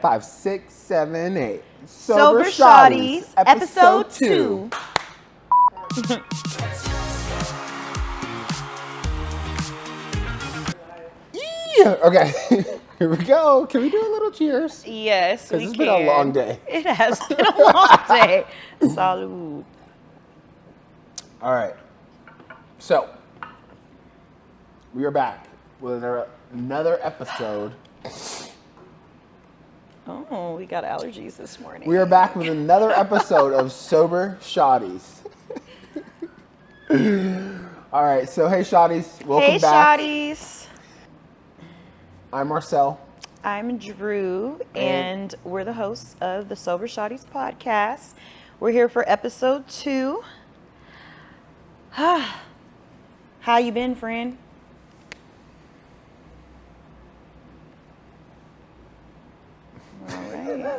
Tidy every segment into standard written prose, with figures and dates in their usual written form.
5, 6, 7, 8. Sober Shawtys, episode 2. Yeah. Okay. Here we go. Can we do a little cheers? Yes, we Because it's can. been a long day. It has been a long day. Salud. All right. So, we are back with another episode. Oh, we got allergies this morning. We are back with another episode of Sober Shawtys. All right. So, hey, Shawtys. Welcome back. Hey, Shawtys. I'm Marcell. I'm Drew, and we're the hosts of the Sober Shawtys podcast. We're here for episode 2. How you been, friend? All right.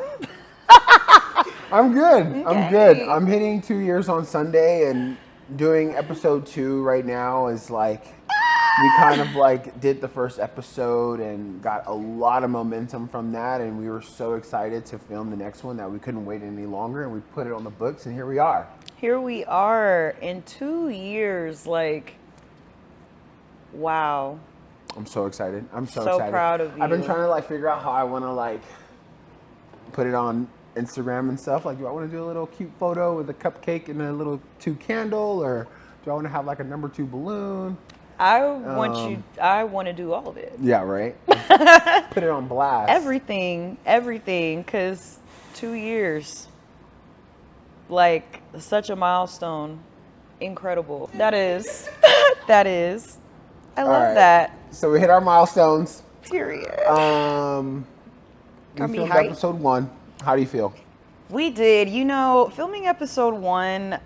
I'm good. Okay. I'm good. I'm hitting 2 years on Sunday, and doing episode 2 right now is like, we kind of like did the first episode and got a lot of momentum from that, and we were so excited to film the next one that we couldn't wait any longer, and we put it on the books, and here we are. Here we are in 2 years, like, wow. I'm so excited. I'm so So excited. proud of you. I've been trying to like figure out how I want to like put it on Instagram and stuff. Like, do I want to do a little cute photo with a cupcake and a little 2 candle, or do I want to have like a number 2 balloon? I want to do all of it. Yeah, right. Put it on blast. Everything, because 2 years, like, such a milestone. Incredible. That is. I love right. that. So we hit our milestones. Period. We Got me filmed hyped. episode 1. How do you feel? We did. Filming episode 1,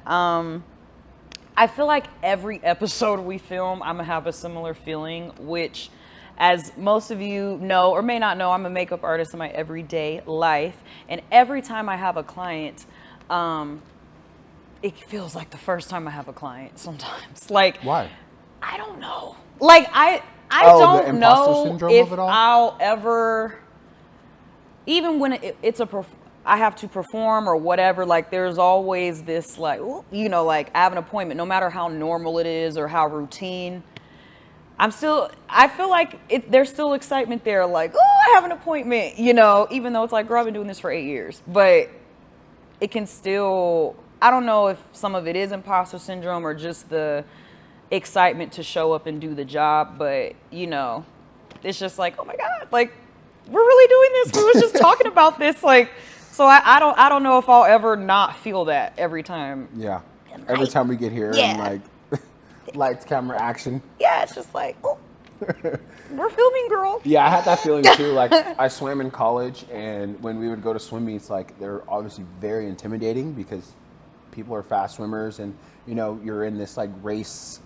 I feel like every episode we film, I'm going to have a similar feeling, which, as most of you know or may not know, I'm a makeup artist in my everyday life. And every time I have a client, it feels like the first time I have a client sometimes. Like, Why? I don't know. Like, I the don't imposter know syndrome if of it all? I'll ever, even when I have to perform or whatever, like, there's always this, like, like, I have an appointment, no matter how normal it is or how routine. I feel like there's still excitement there, like, oh, I have an appointment, even though it's like, girl, I've been doing this for 8 years. But it can still, I don't know if some of it is imposter syndrome or just the excitement to show up and do the job, but it's just like, oh my God, like, we're really doing this. We was just talking about this, like, so I don't know if I'll ever not feel that every time. Yeah. Every time we get here and like lights, camera, action. Yeah, it's just like, oh, we're filming, girl. Yeah, I had that feeling too. Like, I swam in college, and when we would go to swim meets, like, they're obviously very intimidating because people are fast swimmers, and you're in this like race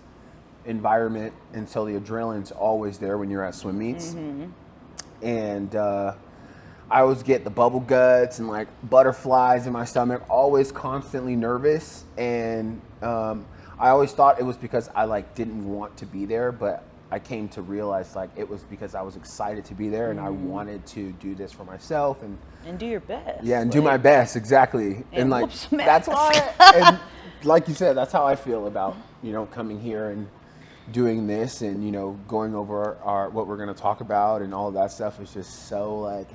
environment, and so the adrenaline's always there when you're at swim meets. Mm-hmm. And I always get the bubble guts and like butterflies in my stomach, always constantly nervous, and I always thought it was because I like didn't want to be there, but I came to realize like it was because I was excited to be there, and I wanted to do this for myself and do your best. Yeah, and do my best, exactly. And like that's why, and like you said, that's how I feel about coming here and doing this, and going over what we're going to talk about, and all of that stuff is just so like,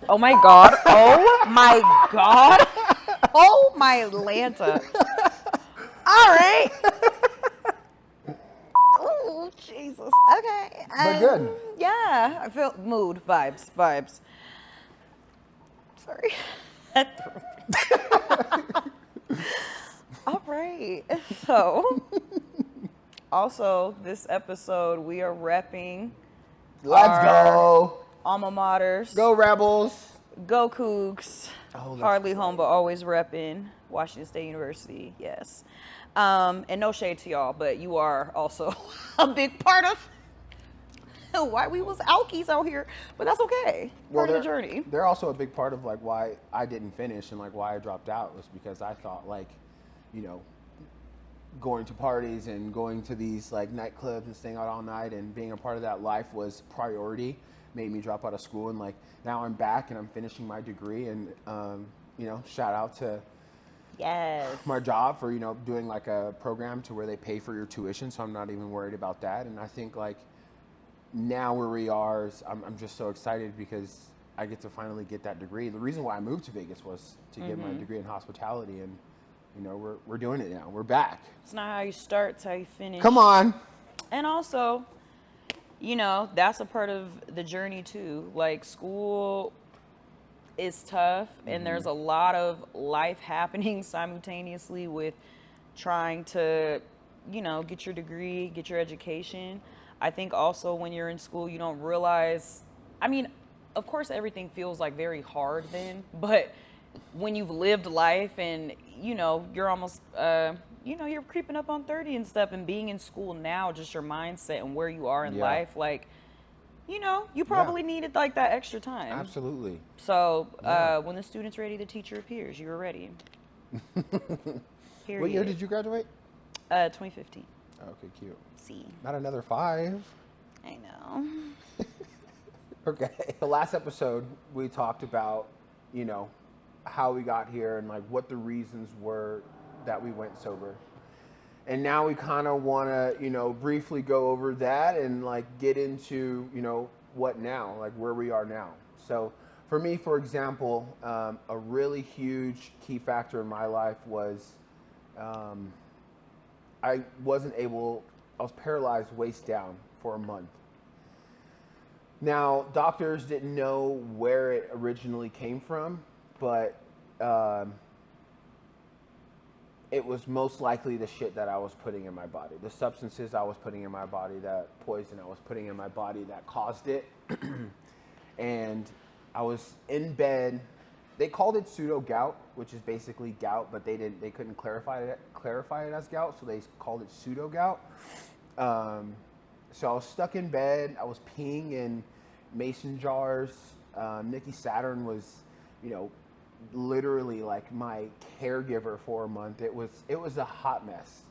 oh my God, oh my God, oh my Atlanta. All right. Oh Jesus. Okay. But good. Yeah, I feel mood vibes. Sorry. All right. So, also this episode we are repping. Let's go. Alma maters. Go Rebels. Go Cougs. Oh, Hardly home, but always repping. Washington State University, yes. And no shade to y'all, but you are also a big part of why we was alkies out here. But that's okay. Part of the journey. They're also a big part of like why I didn't finish and like why I dropped out was because I thought like, going to parties and going to these like nightclubs and staying out all night and being a part of that life was priority. made me drop out of school, and like now I'm back and I'm finishing my degree, and you know, shout out to Yes. my job for, you know, doing like a program to where they pay for your tuition, so I'm not even worried about that. And I think like now where we are is I'm just so excited because I get to finally get that degree. The reason why I moved to Vegas was to get my degree in hospitality, and you know, we're doing it now. We're back. It's not how you start, it's how you finish. Come on. And also, you know, that's a part of the journey too. Like, school is tough, and there's a lot of life happening simultaneously with trying to, you know, get your degree, get your education. I think also when you're in school, you don't realize, I mean, of course everything feels like very hard then, but when you've lived life and, you know, you're almost, you know, you're creeping up on 30 and stuff, and being in school now, just your mindset and where you are in life, like, you know, you probably needed like that extra time. Absolutely. So when the student's ready, the teacher appears. You were ready. What year did you graduate? 2015. Okay, cute. See, Not another 5. I know. Okay. The last episode we talked about, you know, how we got here and like what the reasons were that we went sober. And now we kind of want to, you know, briefly go over that and like get into, you know, what now, like where we are now. So for me, for example, a really huge key factor in my life was I was paralyzed waist down for a month. Now, doctors didn't know where it originally came from, but it was most likely the shit that I was putting in my body, the substances I was putting in my body, that poison I was putting in my body that caused it. And I was in bed. They called it pseudo gout, which is basically gout, but they couldn't clarify it as gout, so they called it pseudo gout. So I was stuck in bed. I was peeing in mason jars. Nikki Saturn was, you know, literally like my caregiver for a month. It was a hot mess.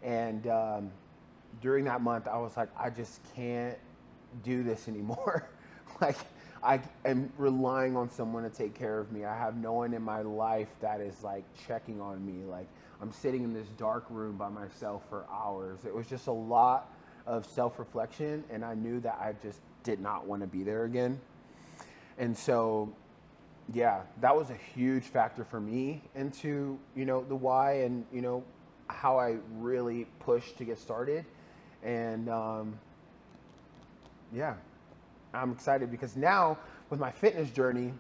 And during that month, I was like, I just can't do this anymore. Like, I am relying on someone to take care of me. I have no one in my life that is like checking on me. Like, I'm sitting in this dark room by myself for hours. It was just a lot of self-reflection, and I knew that I just did not want to be there again. And so, yeah, that was a huge factor for me into, you know, the why and, you know, how I really pushed to get started. And yeah, I'm excited because now with my fitness journey,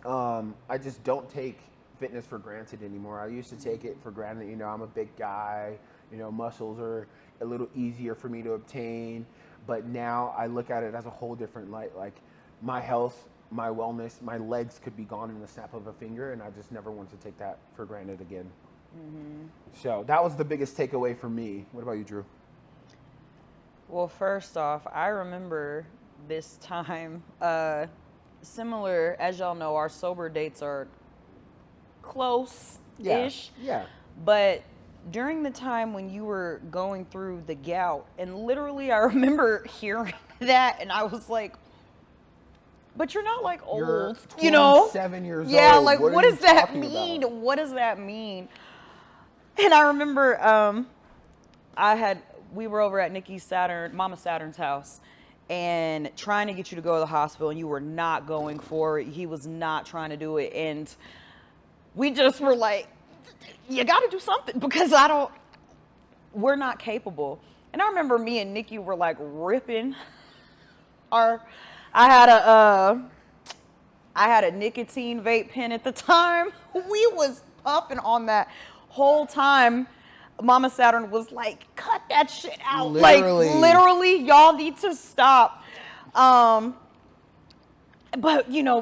I just don't take fitness for granted anymore. I used to take it for granted. You know, I'm a big guy, you know, muscles are a little easier for me to obtain. But now I look at it as a whole different light. Like, my health, my wellness, my legs could be gone in the snap of a finger, and I just never want to take that for granted again. So that was the biggest takeaway for me. What about you, Drew? Well, first off, I remember this time, similar, as y'all know, our sober dates are close-ish. Yeah. But during the time when you were going through the gout, and literally I remember hearing that, and I was like, but you're not like old, You're you know? 27 years yeah, old. like what are does you that talking mean? about? What does that mean? And I remember we were over at Mama Saturn's house, and trying to get you to go to the hospital, and you were not going for it. He was not trying to do it, and we just were like, you got to do something, because we're not capable. And I remember me and Nikki were like ripping I had a nicotine vape pen at the time. We was puffing on that whole time. Mama Saturn was like, cut that shit out. Literally. Like, literally, y'all need to stop. But, you know,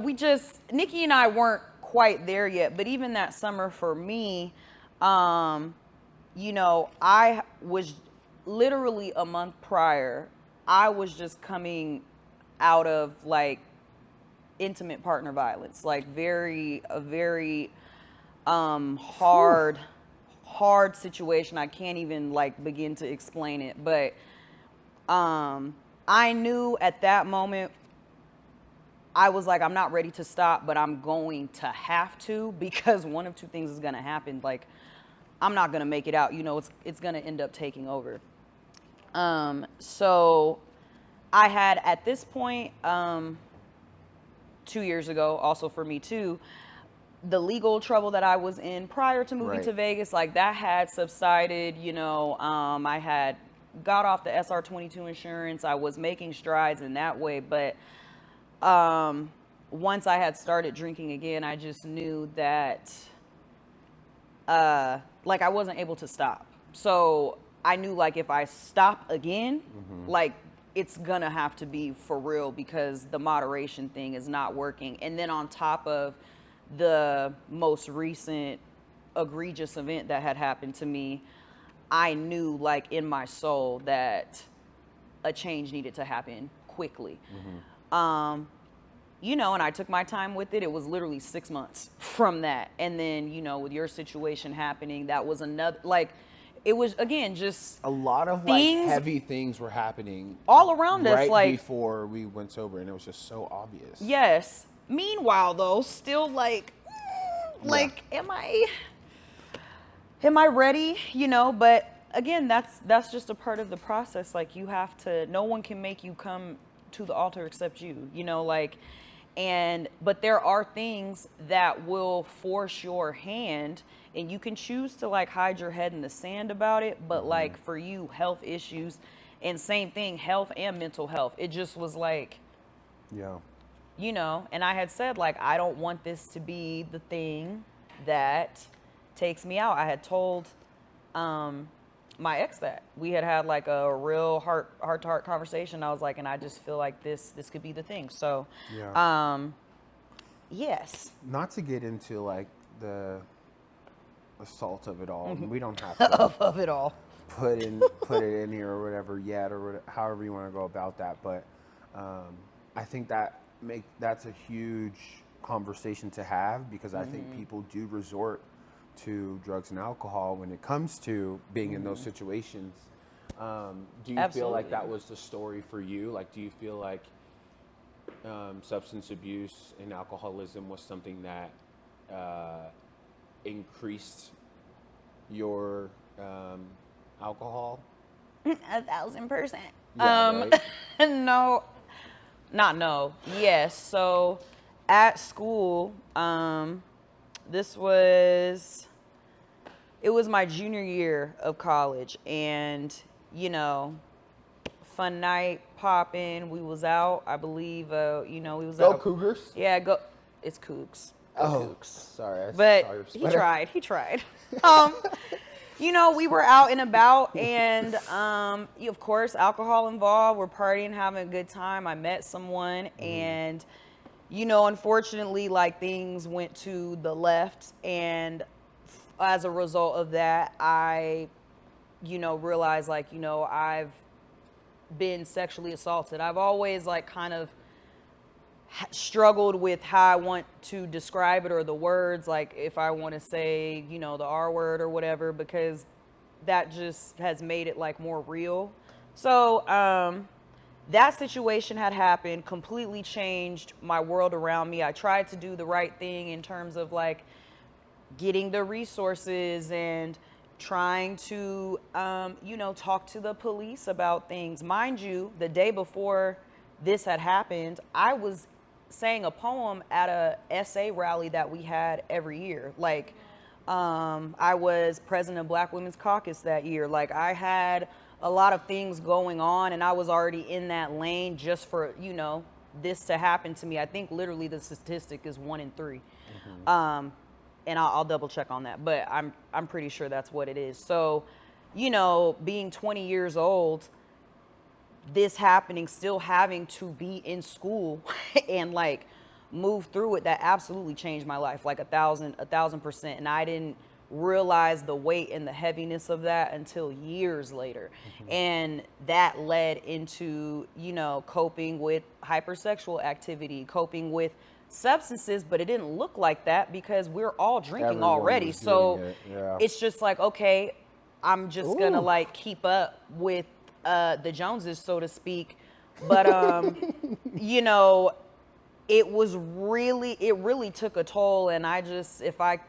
Nikki and I weren't quite there yet. But even that summer for me, you know, I was literally a month prior, I was just coming out of like intimate partner violence, like a very hard situation. I can't even like begin to explain it, but I knew at that moment I was like, I'm not ready to stop, but I'm going to have to, because one of two things is going to happen. Like, I'm not going to make it out. It's going to end up taking over. So I had, at this point, 2 years ago, also for me too, the legal trouble that I was in prior to moving to Vegas, like that had subsided. I had got off the SR22 insurance. I was making strides in that way, but once I had started drinking again, I just knew that like I wasn't able to stop. So I knew like if I stop again, like it's gonna have to be for real, because the moderation thing is not working. And then on top of the most recent egregious event that had happened to me, I knew like in my soul that a change needed to happen quickly. And I took my time with it. It was literally 6 months from that. And then, with your situation happening, that was another, like, it was, again, just a lot of things, like heavy things were happening all around us, right like before we went sober, and it was just so obvious. Yes. Meanwhile, though, still like, am I ready? But again, that's just a part of the process. Like, you have to, no one can make you come to the altar except you, but there are things that will force your hand, and you can choose to like hide your head in the sand about it. But like for you, health issues, and same thing, health and mental health. It just was like, and I had said like, I don't want this to be the thing that takes me out. I had told my ex that we had like a real heart to heart conversation. I was like, and I just feel like this could be the thing. So yes, not to get into like the assault of it all, we don't have to of it all put it in here or whatever yet, or however you want to go about that, but I think that's a huge conversation to have, because I think people do resort to drugs and alcohol when it comes to being in those situations. Do you feel like that was the story for you? Like, do you feel like substance abuse and alcoholism was something that increased your alcohol? 1,000%. Yeah, right? No, not no. Yes. So at school, it was my junior year of college, and fun night popping. We was out, I believe. We was Go out. Cougars? Yeah, go. It's Cougs. Go Cougs. Sorry, But he tried. We were out and about, and of course, alcohol involved. We're partying, having a good time. I met someone, and unfortunately, like, things went to the left, and as a result of that, I realized, like, I've been sexually assaulted. I've always like kind of struggled with how I want to describe it, or the words, like if I want to say, the R word or whatever, because that just has made it like more real. So that situation had happened, completely changed my world around me. I tried to do the right thing in terms of like getting the resources and trying to, talk to the police about things. Mind you, the day before this had happened, I was saying a poem at a essay rally that we had every year. Like, I was president of Black Women's Caucus that year. Like, I had a lot of things going on, and I was already in that lane just for, this to happen to me. I think literally the statistic is 1 in 3. And I'll double check on that, but I'm pretty sure that's what it is. So, being 20 years old, this happening, still having to be in school and like move through it, that absolutely changed my life, like 1,000%. And I didn't realize the weight and the heaviness of that until years later. And that led into, coping with hypersexual activity, coping with substances, but it didn't look like that because we're all drinking Everyone already. was So doing it, yeah. it's just like, okay, I'm just gonna like keep up with the Joneses, so to speak. But it really took a toll. And I just, if I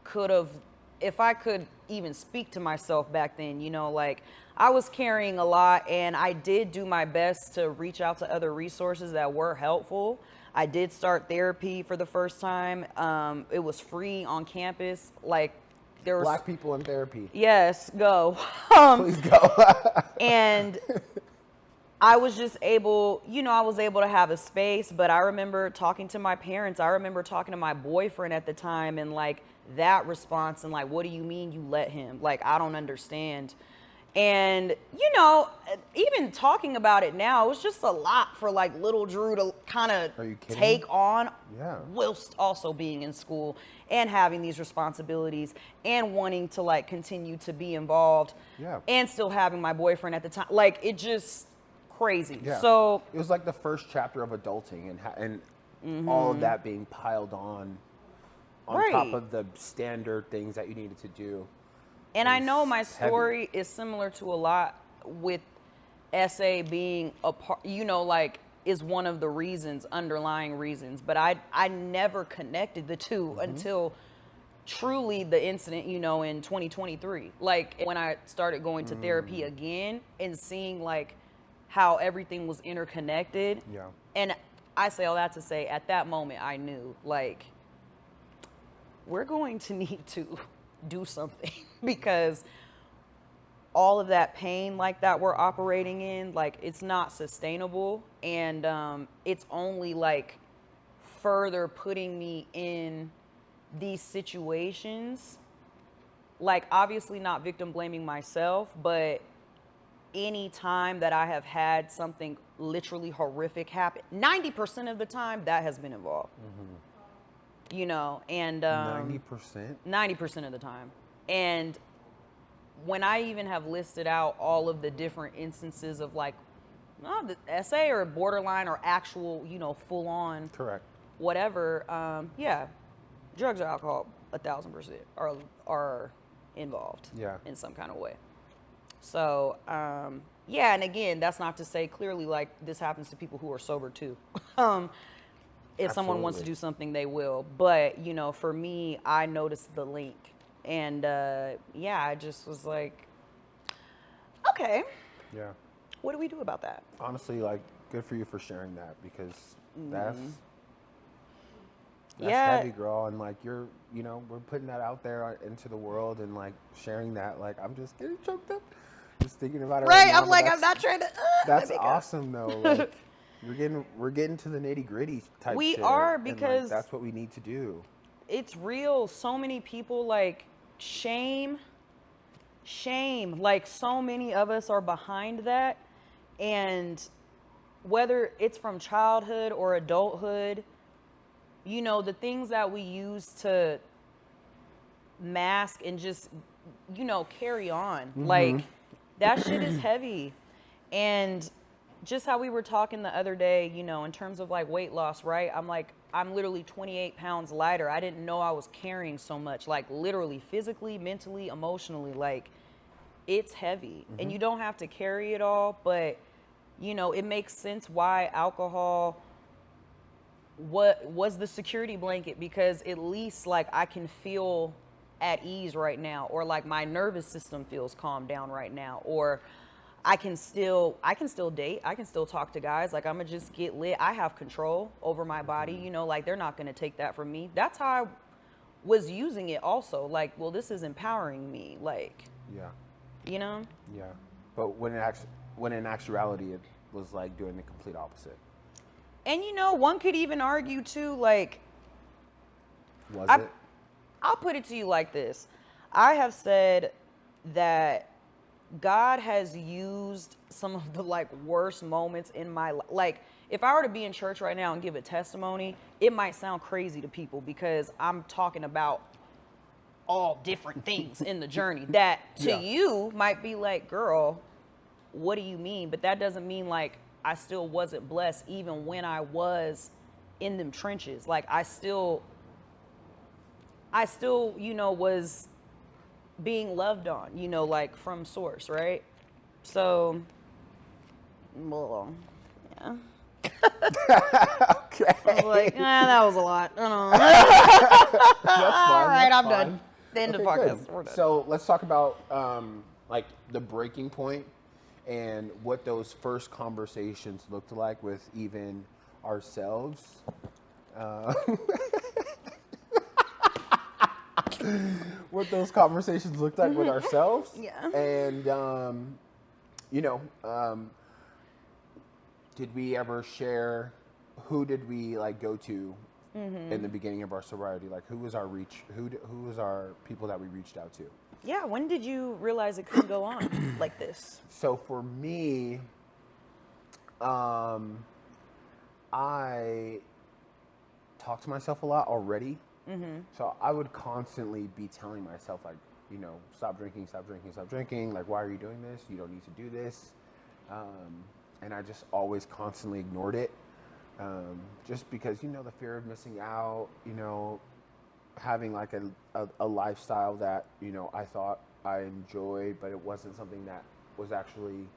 could even speak to myself back then, you know, like I was carrying a lot, and I did do my best to reach out to other resources that were helpful. I did start therapy for the first time. It was free on campus. Like there was Black people in therapy. Yes, go. Please go. And I was just able, you know, I was able to have a space, but I remember talking to my parents. I remember talking to my boyfriend at the time, and like that response and like, what do you mean you let him? Like, I don't understand. And, you know, even talking about it now, it was just a lot for like little Drew to kind of take on, whilst also being in school and having these responsibilities and wanting to like continue to be involved and still having my boyfriend at the time. Like, it just crazy. Yeah. So it was like the first chapter of adulting, and all of that being piled on top of the standard things that you needed to do. And I know my story is similar to a lot with SA being a part, you know, like is one of the reasons, underlying reasons. But I never connected the two until truly the incident, you know, in 2023. Like when I started going to therapy again and seeing like how everything was interconnected. Yeah. And I say all that to say at that moment I knew like we're going to need to do something because all of that pain like that we're operating in, like it's not sustainable, and it's only like further putting me in these situations. Like obviously not victim blaming myself, but any time that I have had something literally horrific happen, 90% of the time that has been involved. You know, and 90% of the time. And when I even have listed out all of the different instances of like the SA or borderline or actual, you know, full on whatever, drugs or alcohol 1,000% are involved in some kind of way. So and again, that's not to say clearly like this happens to people who are sober too. If someone wants to do something, they will. But, you know, for me, I noticed the link. And, I just was like, okay. Yeah. What do we do about that? Honestly, like, good for you for sharing that, because that's Yeah. heavy, girl. And like, you're, you know, we're putting that out there into the world and like sharing that. Like, I'm just getting choked up just thinking about it. Right. Now, I'm like, I'm not trying to. That's awesome, though. Like, we're getting to the nitty gritty type. We shit, are, because like, that's what we need to do. It's real. So many people like shame. Like, so many of us are behind that, and whether it's from childhood or adulthood, you know, the things that we use to mask and just, you know, carry on, like that shit is heavy. And just how we were talking the other day, you know, in terms of like weight loss, right? I'm like, I'm literally 28 pounds lighter. I didn't know I was carrying so much, like literally, physically, mentally, emotionally, like it's heavy. And you don't have to carry it all, but you know, it makes sense why alcohol was the security blanket, because at least like I can feel at ease right now, or like my nervous system feels calmed down right now, or I can still date, I can still talk to guys, like I'm gonna just get lit. I have control over my body, you know, like they're not gonna take that from me. That's how I was using it also, like, well, this is empowering me, like, you know? Yeah. But when in actuality it was like doing the complete opposite. And you know, one could even argue too, like, I'll put it to you like this. I have said that God has used some of the like worst moments in my life. Like, if I were to be in church right now and give a testimony, it might sound crazy to people because I'm talking about all different things in the journey that to you might be like, girl, what do you mean? But that doesn't mean like I still wasn't blessed even when I was in them trenches. Like I still, you know, was being loved on, you know, like from source, right? So, well, yeah. Okay. I was like, that was a lot. I don't know. That's fine. All right, that's I'm fine. done. The end of the Okay, podcast. good. We're done. So let's talk about like the breaking point and what those first conversations looked like with even ourselves. What those conversations looked like with ourselves. Yeah. And you know, did we ever share? Who did we like go to in the beginning of our sobriety? Like, who was our reach? Who was our people that we reached out to? Yeah, when did you realize it couldn't go on like this? So for me, I talk to myself a lot already. So I would constantly be telling myself, like, you know, stop drinking, stop drinking, stop drinking. Like, why are you doing this? You don't need to do this. And I just always constantly ignored it. Just because, you know, the fear of missing out, you know, having like a lifestyle that, you know, I thought I enjoyed, but it wasn't something that was actually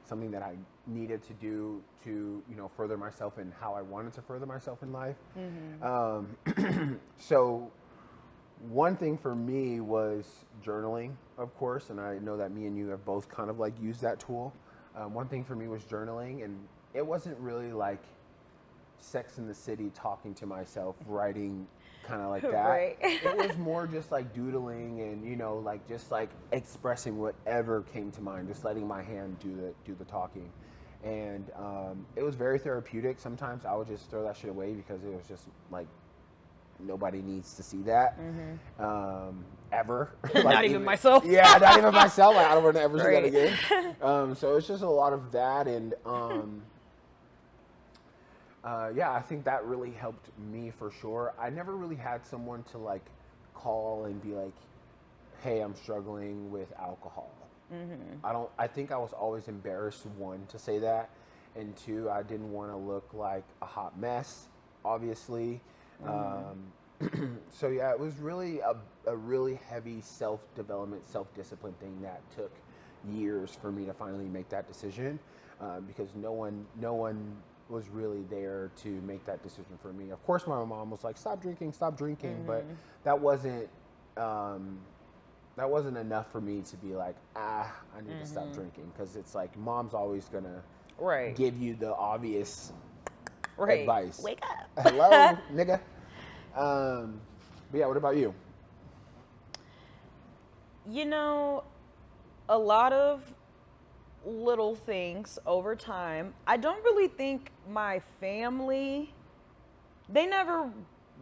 something that I needed to do to, you know, further myself in how I wanted to further myself in life. So one thing for me was journaling, of course, and I know that me and you have both kind of like used that tool. One thing for me was journaling, and it wasn't really like Sex in the City talking to myself, writing kind of like that. Right. It was more just like doodling and, you know, like just like expressing whatever came to mind, just letting my hand do the talking. And it was very therapeutic. Sometimes I would just throw that shit away because it was just like, nobody needs to see that ever. Like, Not even myself. Yeah, not even myself. Like, I don't want to ever see that Right. again. So it's just a lot of that, and yeah, I think that really helped me for sure. I never really had someone to like call and be like, "Hey, I'm struggling with alcohol." I think I was always embarrassed, one, to say that, and two, I didn't want to look like a hot mess, obviously. So yeah, it was really a really heavy self-development, self-discipline thing that took years for me to finally make that decision, because no one was really there to make that decision for me. Of course, my mom was like, stop drinking, but that wasn't enough for me to be like, I need to stop drinking, because it's like mom's always gonna give you the obvious advice. Wake up. Hello, nigga. But yeah, what about you? You know, a lot of little things over time. I don't really think my family, they never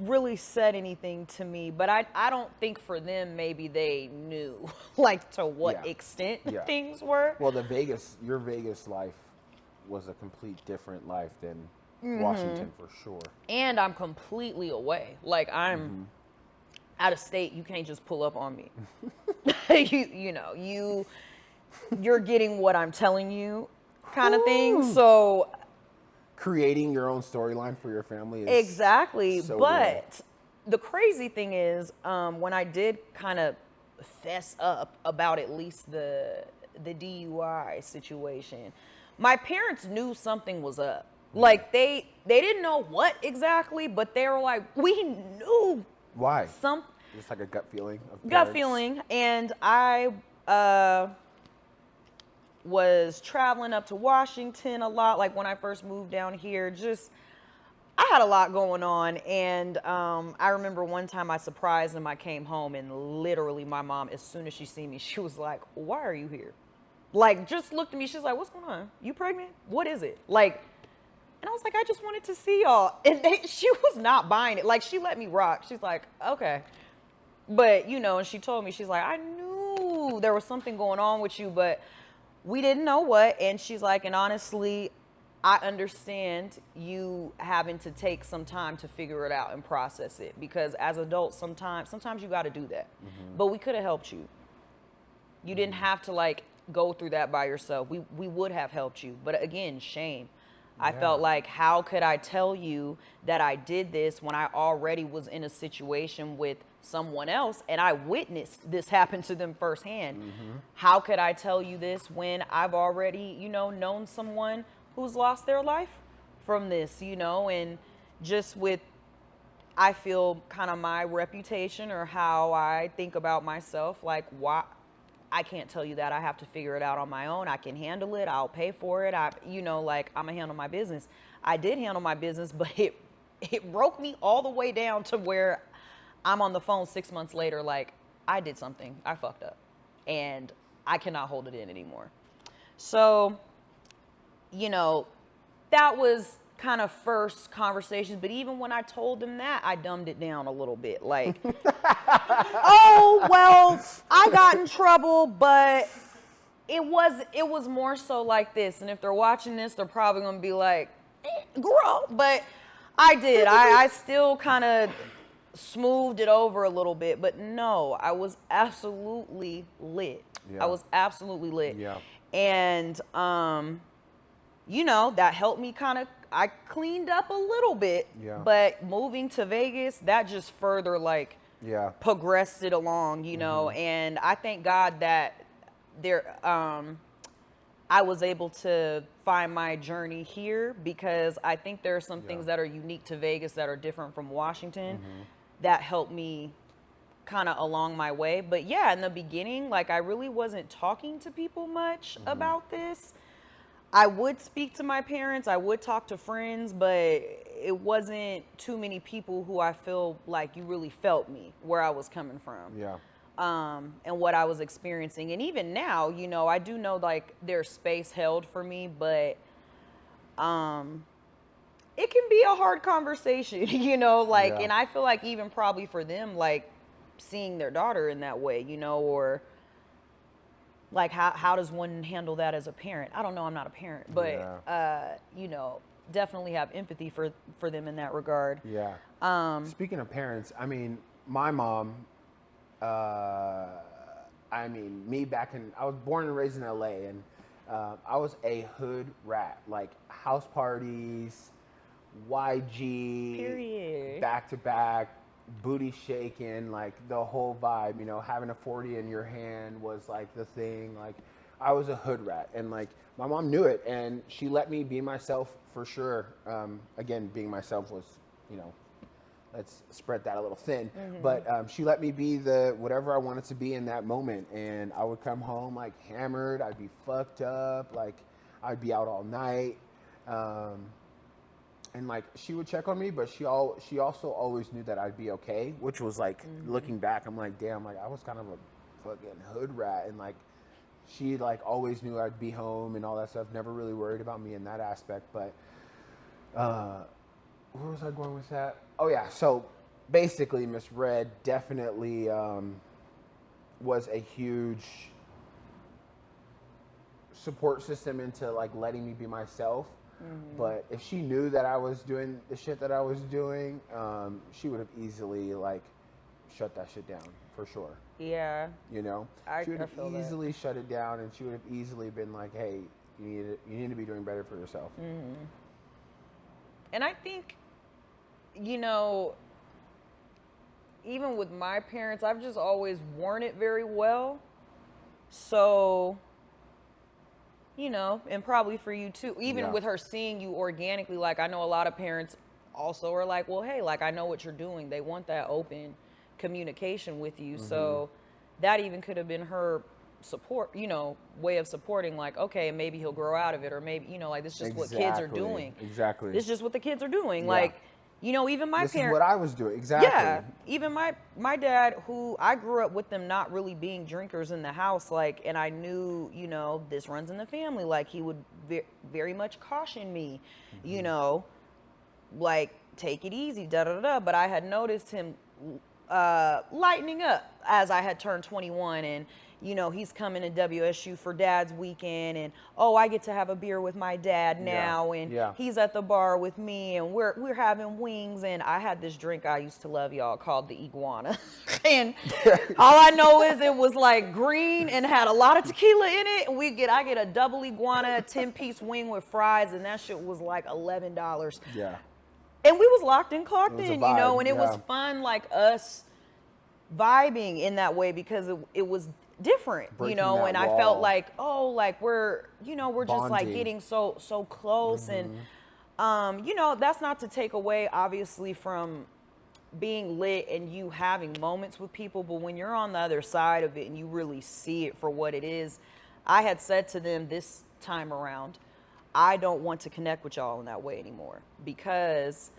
really said anything to me, but I don't think for them maybe they knew like to what extent things were. Well, your Vegas life was a complete different life than Washington for sure. And I'm completely away. Like, I'm out of state. You can't just pull up on me. You're getting what I'm telling you kind of thing. So creating your own storyline for your family is exactly. so but the crazy thing is, when I did kind of fess up about at least the DUI situation, my parents knew something was up. Like, they didn't know what exactly, but they were like, we knew. Why? Just like a gut feeling of Gut parents. feeling. And I was traveling up to Washington a lot. Like, when I first moved down here, I had a lot going on. And I remember one time I surprised them. I came home, and literally my mom, as soon as she seen me, she was like, why are you here? Like, just looked at me. She's like, what's going on? You pregnant? What is it? Like, and I was like, I just wanted to see y'all. And she was not buying it. Like, she let me rock. She's like, okay. But, and she told me, she's like, I knew there was something going on with you, but we didn't know what. And she's like, and honestly, I understand you having to take some time to figure it out and process it, because as adults, sometimes you got to do that. But we could have helped you. You didn't have to like go through that by yourself. We would have helped you. But again, shame. I felt like, how could I tell you that I did this when I already was in a situation with someone else and I witnessed this happen to them firsthand? How could I tell you this when I've already, known someone who's lost their life from this, and just with, I feel kind of my reputation or how I think about myself, like why I can't tell you that. I have to figure it out on my own. I can handle it. I'll pay for it. Like I'm gonna handle my business. I did handle my business, but it broke me all the way down to where I'm on the phone 6 months later, like I did something. I fucked up and I cannot hold it in anymore. So, that was kind of first conversations, but even when I told him that, I dumbed it down a little bit. Like, oh, well, I got in trouble, but it was more so like this. And if they're watching this, they're probably going to be like, girl, but I did. I still kind of smoothed it over a little bit, but no, I was absolutely lit. Yeah. I was absolutely lit. Yeah. And, that helped me I cleaned up a little bit, Yeah. but moving to Vegas, that just further progressed it along, and I thank God that I was able to find my journey here, because I think there are some things that are unique to Vegas that are different from Washington that helped me kind of along my way. But yeah, in the beginning, I really wasn't talking to people much about this. I would speak to my parents, I would talk to friends, but it wasn't too many people who I feel like you really felt me, where I was coming from. Yeah. And what I was experiencing. And even now, I do know there's space held for me, but it can be a hard conversation, and I feel like even probably for them, seeing their daughter in that way, or how does one handle that as a parent? I don't know, I'm not a parent, but definitely have empathy for them in that regard. Yeah. Speaking of parents, I mean, my mom, I was born and raised in LA, and I was a hood rat, house parties, YG, Period. back to back, booty shaking, the whole vibe, having a 40 in your hand was the thing. I was a hood rat, and my mom knew it, and she let me be myself for sure. Again, being myself was, let's spread that a little thin, but she let me be whatever I wanted to be in that moment. And I would come home hammered, I'd be fucked up, I'd be out all night. And she would check on me, but she also always knew that I'd be okay, which was looking back, I'm damn, I was kind of a fucking hood rat, and she always knew I'd be home and all that stuff. Never really worried about me in that aspect. But where was I going with that? Oh yeah, so basically Miss Red definitely was a huge support system into letting me be myself. But if she knew that I was doing the shit that I was doing, she would have easily shut that shit down for sure. Yeah. She would have easily shut it down, and she would have easily been hey, you need to be doing better for yourself. And I think, even with my parents, I've just always worn it very well. So, and probably for you too, even with her seeing you organically, I know a lot of parents also are well, hey, I know what you're doing. They want that open communication with you. So that even could have been her support, way of supporting, okay, maybe he'll grow out of it, or maybe, this is just what kids are doing. Exactly. This is just what the kids are doing. Even my parents. This is what I was doing. Exactly. Yeah. Even my dad, who I grew up with them not really being drinkers in the house, and I knew, this runs in the family. He would very much caution me, take it easy, da da da. But I had noticed him lightening up as I had turned 21, and he's coming to WSU for Dad's weekend, and I get to have a beer with my dad now, and he's at the bar with me, and we're having wings. And I had this drink I used to love, y'all, called the Iguana, and all I know is it was green and had a lot of tequila in it. And I get a double Iguana, a 10-piece wing with fries, and that shit was $11. Yeah. And we was locked and clocked in, vibe, and it was fun, us vibing in that way, because it was different, Breaking and I wall. felt we're Bonding. just getting so close. And You know, that's not to take away, obviously, from being lit and you having moments with people, but when you're on the other side of it and you really see it for what it is, I had said to them this time around, I don't want to connect with y'all in that way anymore, because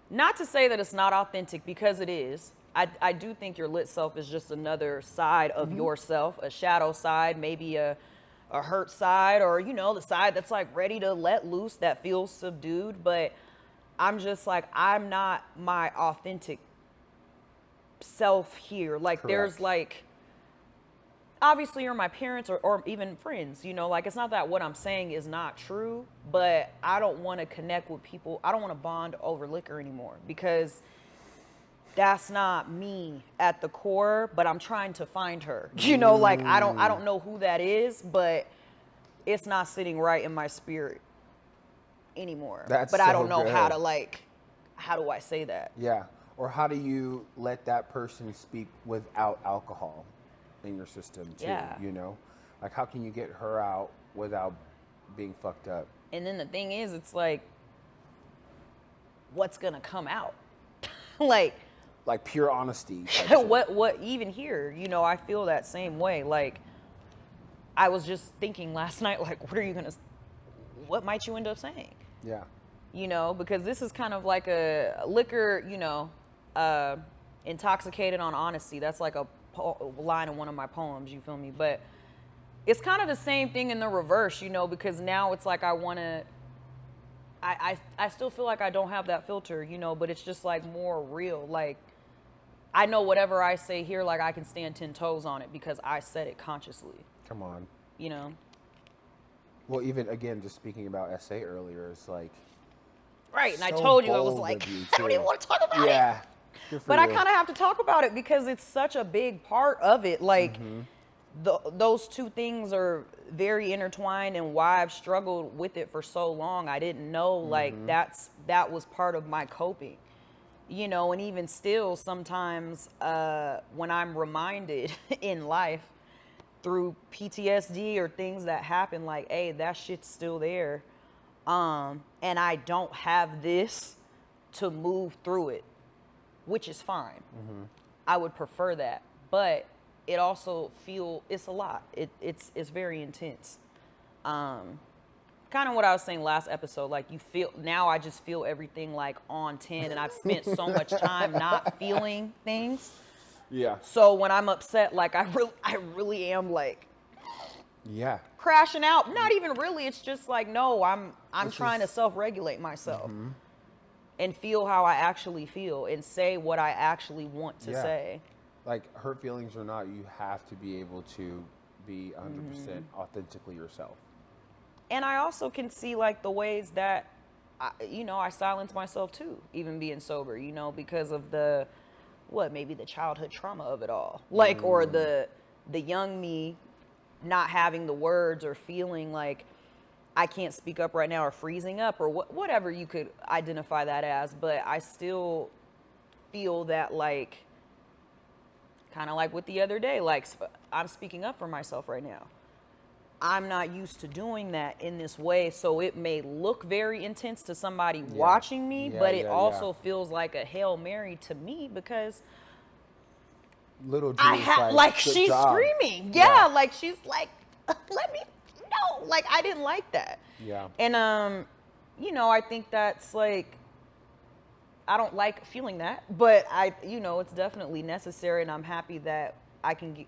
not to say that it's not authentic, because it is. I do think your lit self is just another side of yourself, a shadow side, maybe a hurt side, or, you know, the side that's like ready to let loose, that feels subdued. But I'm just like, I'm not my authentic self here. Like, Correct. there's like, obviously you're my parents or even friends, you know, like, it's not that what I'm saying is not true, but I don't want to connect with people. I don't want to bond over liquor anymore, because that's not me at the core, but I'm trying to find her. You know, like, I don't know who that is, but it's not sitting right in my spirit anymore. That's but I so don't know good. how to, like, how do I say that? Yeah. Or how do you let that person speak without alcohol in your system too? Yeah. You know, like, how can you get her out without being fucked up? And then the thing is, it's like, what's gonna come out? like pure honesty. type shit. what even here, you know, I feel that same way. Like, I was just thinking last night, like, what might you end up saying? Yeah. You know, because this is kind of like a liquor, you know, intoxicated on honesty. That's like a line in one of my poems, you feel me? But it's kind of the same thing in the reverse, you know, because now it's like I still feel like I don't have that filter, you know, but it's just like more real. Like, I know whatever I say here, like, I can stand 10 toes on it because I said it consciously, Come on. you know? Well, even again, just speaking about SA earlier, it's like, Right. And I so told you, I was bold like, of you, I don't too. even want to talk about it. Yeah. Good for But I you. kind of have to talk about it because it's such a big part of it. Like, those two things are very intertwined, and why I've struggled with it for so long, I didn't know, like, that was part of my coping, you know. And even still, sometimes when I'm reminded in life through PTSD or things that happen, like, hey, that shit's still there, and I don't have this to move through it, which is fine. I would prefer that, but it also it's a lot. It's very intense. Kind of what I was saying last episode. Like, you feel now, I just feel everything like on 10, and I've spent so much time not feeling things. Yeah. So when I'm upset, like, I really am like Yeah. crashing out. Not even really. It's just like, no, I'm trying to is- self-regulate myself and feel how I actually feel and say what I actually want to Yeah. say. Like, hurt feelings or not, you have to be able to be 100% authentically yourself. And I also can see, like, the ways that, I silence myself too, even being sober, you know, because of maybe the childhood trauma of it all. Like, or the young me not having the words or feeling like I can't speak up right now, or freezing up, or whatever you could identify that as. But I still feel that, like, kind of like with the other day, like, I'm speaking up for myself right now. I'm not used to doing that in this way, so it may look very intense to somebody watching me, but it also feels like a Hail Mary to me, because Little G I is had, like, like, good she's job. screaming. Yeah, like, she's like, let me, no, like, I didn't like that. Yeah. And, I think that's, like, I don't like feeling that, but it's definitely necessary, and I'm happy that I can,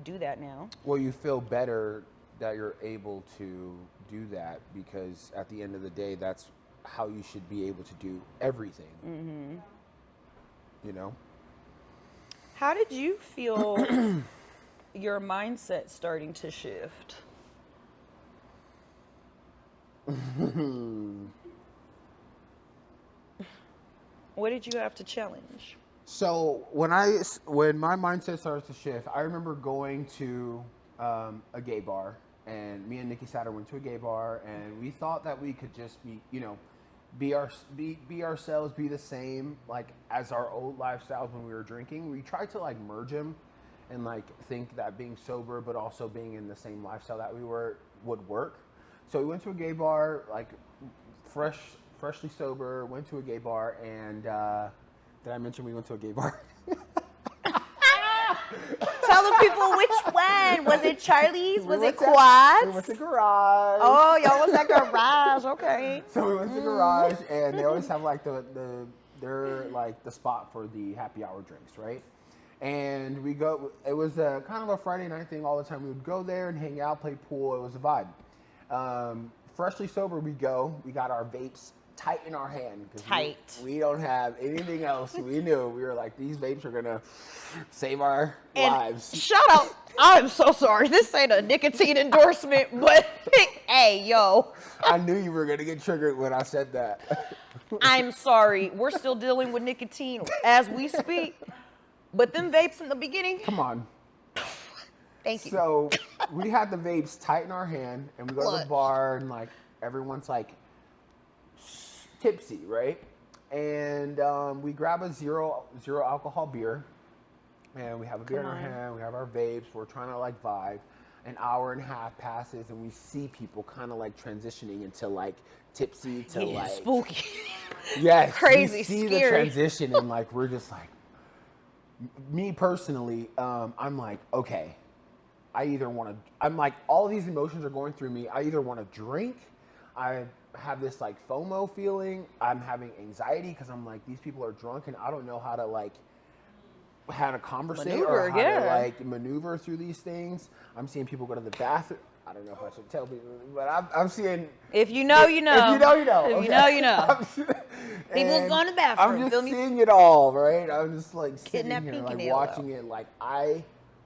do that now. Well, you feel better that you're able to do that, because at the end of the day, that's how you should be able to do everything. You know? How did you feel your mindset starting to shift? What did you have to challenge? So when my mindset started to shift, I remember going to a gay bar, and me and Nikki Satter went to a gay bar, and we thought that we could just be, be ourselves, be the same, like, as our old lifestyles when we were drinking. We tried to, like, merge them and, like, think that being sober but also being in the same lifestyle that we were would work. So we went to a gay bar, like, fresh freshly sober, went to a gay bar, and did I mention we went to a gay bar? Tell the people which one. Was it Charlie's? Was it We Quad's? went to Garage. Oh, y'all was at Garage. Okay. So we went to Garage, and they always have like they're like the spot for the happy hour drinks, right? And we go. It was kind of a Friday night thing all the time. We would go there and hang out, play pool. It was a vibe. Freshly sober, we go. We got our vapes tight in our hand. Tight. We don't have anything else. We knew. We were like, these vapes are gonna save our lives. Shout out. I'm so sorry. This ain't a nicotine endorsement, but hey, yo. I knew you were gonna get triggered when I said that. I'm sorry. We're still dealing with nicotine as we speak. But them vapes in the beginning. Come on. Thank you. So we had the vapes tight in our hand, and we go to the bar, and like everyone's like tipsy, right? And we grab a zero alcohol beer, and we have a beer in our hand. We have our vapes. We're trying to like vibe. An hour and a half passes, and we see people kind of like transitioning into like tipsy to like spooky. Yes, Crazy, we see scary. the transition, and like we're just like. Me personally, I'm like, okay, I'm like, all of these emotions are going through me. I either want to drink, I have this like FOMO feeling, I'm having anxiety because I'm like, these people are drunk and I don't know how to like, how to conversate or how to like maneuver through these things. I'm seeing people go to the bathroom. I don't know if I should tell people, but I'm seeing. If you know, you know. If you know, you know. If okay. you know, you know. People's going to the bathroom. I'm just seeing it all, right? I'm just like Getting sitting that here, pinky like nail watching out. it. Like I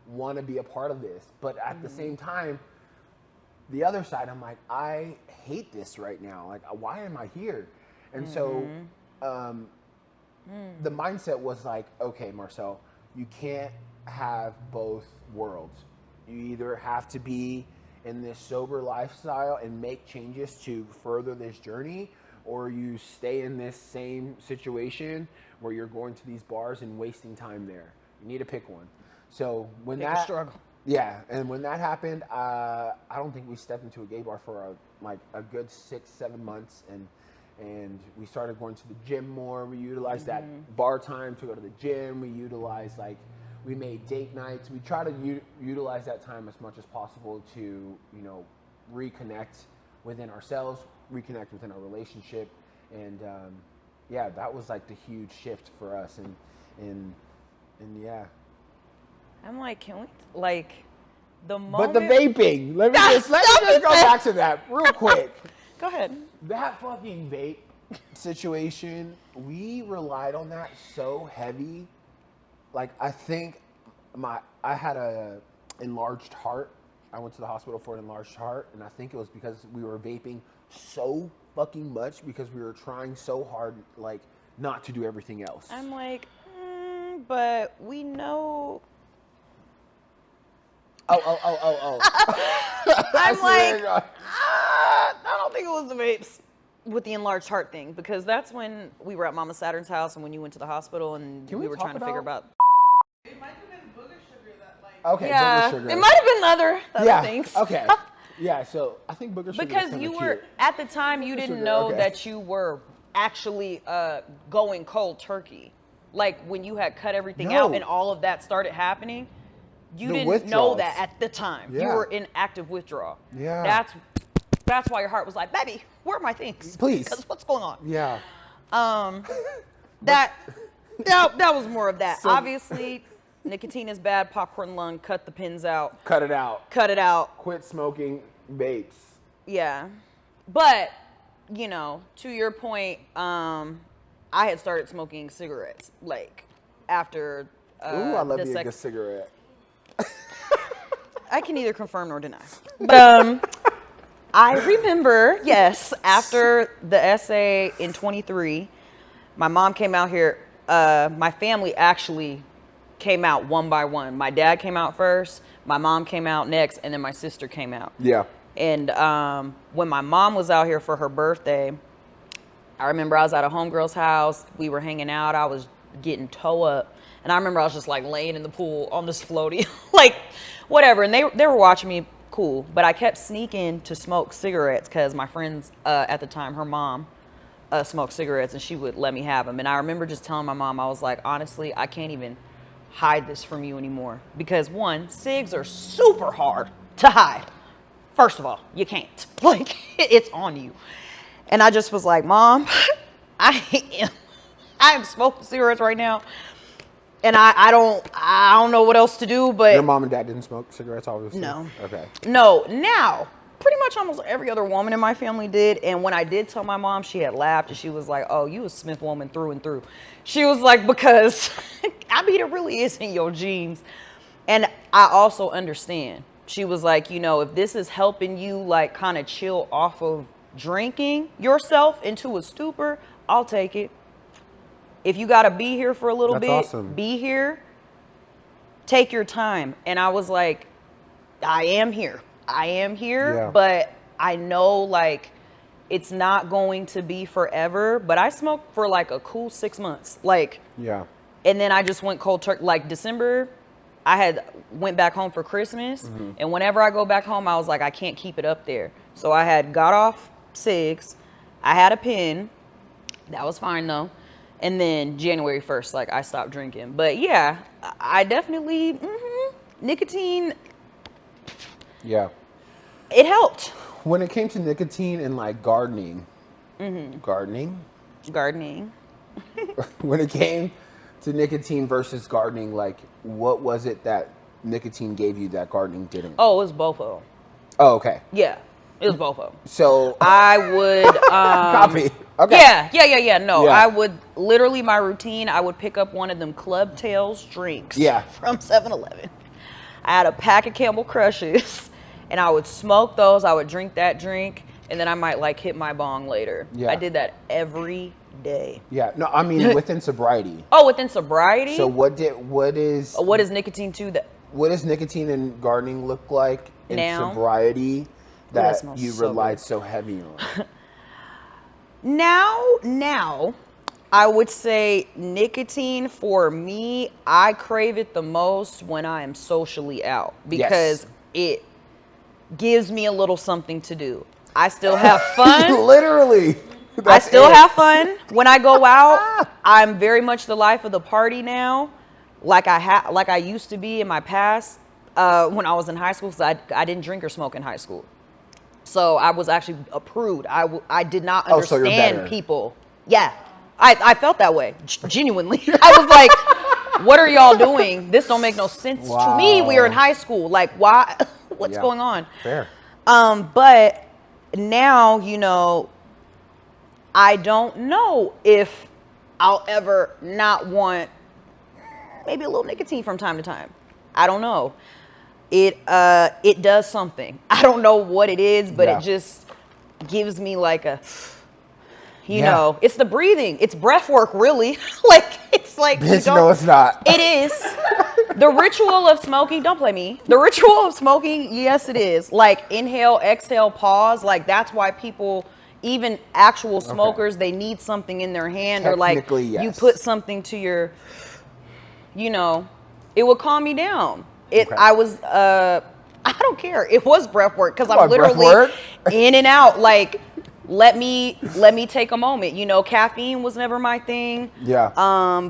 want to be a part of this, but at the same time, the other side, I'm like, I hate this right now. Like, why am I here? And so, the mindset was like, okay, Marcell, you can't have both worlds. You either have to be in this sober lifestyle and make changes to further this journey, or you stay in this same situation where you're going to these bars and wasting time there. You need to pick one. So when Pick a struggle. Yeah, and when that happened, I don't think we stepped into a gay bar for a good 6-7 months, and we started going to the gym more. We utilized that bar time to go to the gym. We utilized we made date nights. We try to utilize that time as much as possible to, reconnect within ourselves, reconnect within our relationship. And that was like the huge shift for us. And yeah. I'm like, can we, like, the moment. But the vaping, let me just go back to that real quick. Go ahead. That fucking vape situation, we relied on that so heavy. Like, I think I had a enlarged heart. I went to the hospital for an enlarged heart, and I think it was because we were vaping so fucking much because we were trying so hard, like, not to do everything else. I'm like, but we know. Oh. I'm like, I don't think it was the vapes with the enlarged heart thing, because that's when we were at Mama Saturn's house and when you went to the hospital and we were trying to figure about. It might have been booger sugar that like. Okay, Yeah, booger sugar. it might have been other things. Okay. Yeah, so I think booger sugar Because is you kinda were, cute. at the time, you didn't Sugar, know okay. that you were actually going cold turkey. Like when you had cut everything No. out and all of that started happening, you The didn't know withdrawals. that at the time. You Yeah. were in active withdrawal. Yeah. That's why your heart was like, baby, where are my things? Please. Because what's going on? Yeah. That was more of that. So- Obviously, nicotine is bad. Popcorn lung. Cut the pins out. Cut it out. Cut it out. Quit smoking vapes. Yeah. But, to your point, I had started smoking cigarettes, like, after Ooh, I love the you a good cigarette. I can neither confirm nor deny. But I remember, yes, after the essay in 23, my mom came out here. My family actually came out one by one. My dad came out first, my mom came out next, and then my sister came out. Yeah. And when my mom was out here for her birthday, I remember I was at a homegirl's house. We were hanging out. I was getting toe up. And I remember I was just like laying in the pool on this floaty, like whatever. And they were watching me, cool. But I kept sneaking to smoke cigarettes because my friends at the time, her mom smoke cigarettes, and she would let me have them. And I remember just telling my mom, I was like, honestly, I can't even hide this from you anymore. Because one, cigs are super hard to hide. First of all, you can't. Like, it's on you. And I just was like, Mom, I am smoking cigarettes right now. And I don't know what else to do, but Your mom and dad didn't smoke cigarettes, obviously? no. Okay. No, now, pretty much almost every other woman in my family did. And when I did tell my mom, she had laughed and she was like, oh, you a Smith woman through and through. She was like, because, I mean, it really is in your genes. And I also understand. She was like, you know, if this is helping you like kind of chill off of drinking yourself into a stupor, I'll take it. If you got to be here for a little bit, awesome. Be here, take your time. And I was like, I am here, Yeah. but I know like it's not going to be forever. But I smoked for like a cool 6 months. Like, Yeah. and then I just went cold turkey. Like December, I had went back home for Christmas. And whenever I go back home, I was like, I can't keep it up there. So I had got off cigs. I had a pen. That was fine though. And then January 1st, like I stopped drinking. But yeah, I definitely, nicotine, Yeah. it helped. When it came to nicotine and like gardening, Gardening. when it came to nicotine versus gardening, like what was it that nicotine gave you that gardening didn't? Oh, it was both of them. Oh, okay. Yeah, it was both of them. So I would copy. Okay. Yeah. No, Yeah. I would literally my routine. I would pick up one of them Club Tails drinks. Yeah. From 7-Eleven. I had a pack of Campbell Crushes, and I would smoke those. I would drink that drink, and then I might like hit my bong later. Yeah. I did that every day. Yeah. No, I mean within sobriety. Oh, within sobriety. So what is nicotine too? That what does nicotine and gardening look like in Now? sobriety that that smells you so relied good. so heavy on? Now, I would say nicotine for me, I crave it the most when I am socially out because it gives me a little something to do. I still have fun. Literally. I still have fun when I go out. I'm very much the life of the party now, like I used to be in my past when I was in high school. Because I didn't drink or smoke in high school. So I was actually a prude. I did not Oh, so you're understand better. people. Yeah, I felt that way, genuinely. I was like, what are y'all doing? This don't make no sense to me. We are in high school. Like, why? What's Yeah. going on? Fair. But now, you know, I don't know if I'll ever not want maybe a little nicotine from time to time. I don't know. It does something. I don't know what it is, but Yeah. it just gives me like a, you Yeah. know, it's the breathing. It's breath work, really. Like, it's like, you Bitch, don't- no, it's not. It is. The ritual of smoking, don't play me. The ritual of smoking, yes, it is. Like, inhale, exhale, pause. Like, that's why people, even actual smokers, they need something in their hand. Or like, Technically, yes. you put something to your, you know, it will calm me down. Okay. I was, I don't care. It was breath work because I'm What, breath literally work? in and out. Like, let me take a moment. You know, caffeine was never my thing. Yeah.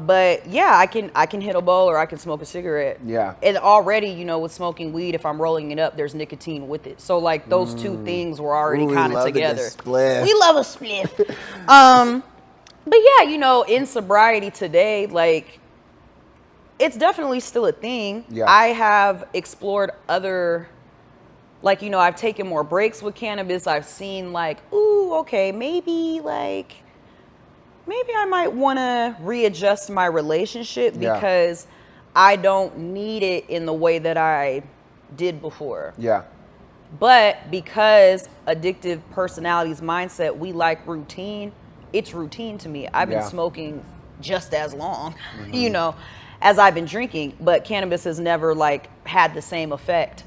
But yeah, I can hit a bowl or I can smoke a cigarette. Yeah. And already, you know, with smoking weed, if I'm rolling it up, there's nicotine with it. So like those two things were already Ooh, we kind of love a good together. spliff. We love a spliff. But yeah, you know, in sobriety today, like, it's definitely still a thing. Yeah. I have explored other, like, you know, I've taken more breaks with cannabis. I've seen like, ooh, okay, maybe I might want to readjust my relationship Yeah. because I don't need it in the way that I did before. Yeah. But because addictive personalities mindset, we like routine. It's routine to me. I've been Yeah. smoking just as long, you know, as I've been drinking, but cannabis has never like had the same effect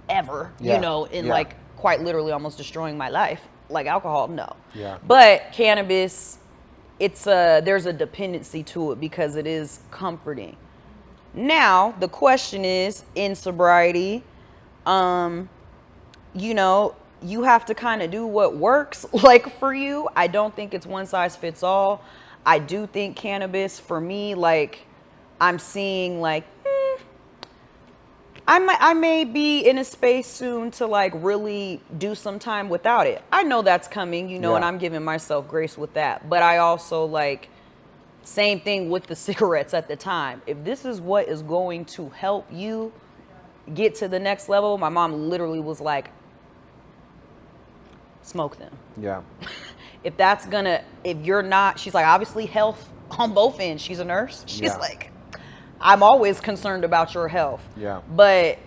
ever, Yeah. you know, in Yeah. like quite literally almost destroying my life. Like alcohol, no. Yeah. But cannabis, there's a dependency to it because it is comforting. Now, the question is, in sobriety, you know, you have to kind of do what works like for you. I don't think it's one size fits all. I do think cannabis for me, like I'm seeing like I may be in a space soon to like really do some time without it. I know that's coming, you know, and I'm giving myself grace with that. But I also like, same thing with the cigarettes at the time. If this is what is going to help you get to the next level, my mom literally was like, smoke them. Yeah. If that's gonna, if you're not, she's like, obviously health on both ends. She's a nurse. She's like, I'm always concerned about your health. Yeah. But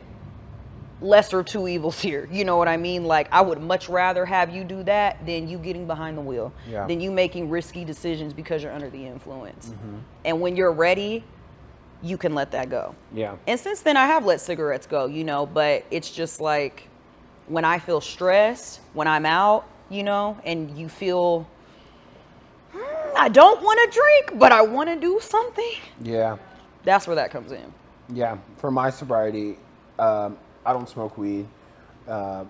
lesser of two evils here. You know what I mean? Like, I would much rather have you do that than you getting behind the wheel. Yeah. Than you making risky decisions because you're under the influence. Mm-hmm. And when you're ready, you can let that go. Yeah. And since then, I have let cigarettes go, you know, but it's just like when I feel stressed, when I'm out, you know, and you feel, I don't want to drink, but I want to do something. Yeah. That's where that comes in. Yeah. For my sobriety, I don't smoke weed.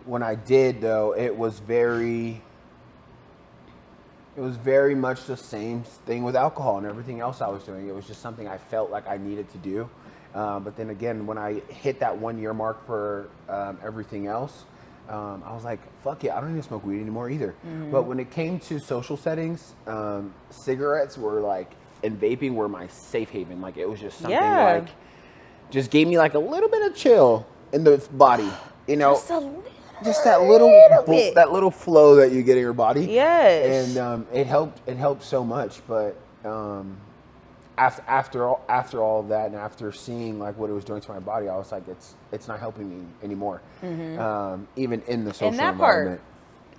When I did, though, it was very much the same thing with alcohol and everything else I was doing. It was just something I felt like I needed to do. But then again, when I hit that 1 year mark for everything else, I was like, fuck it, I don't need to smoke weed anymore either. Mm-hmm. But when it came to social settings, cigarettes were like, and vaping were my safe haven. Like, it was just something like, just gave me like a little bit of chill in the body, you know? Just that little bit. That little flow that you get in your body. Yes. And it helped so much. But after all of that, and after seeing like what it was doing to my body, I was like, it's not helping me anymore. Mm-hmm. Even in the social environment.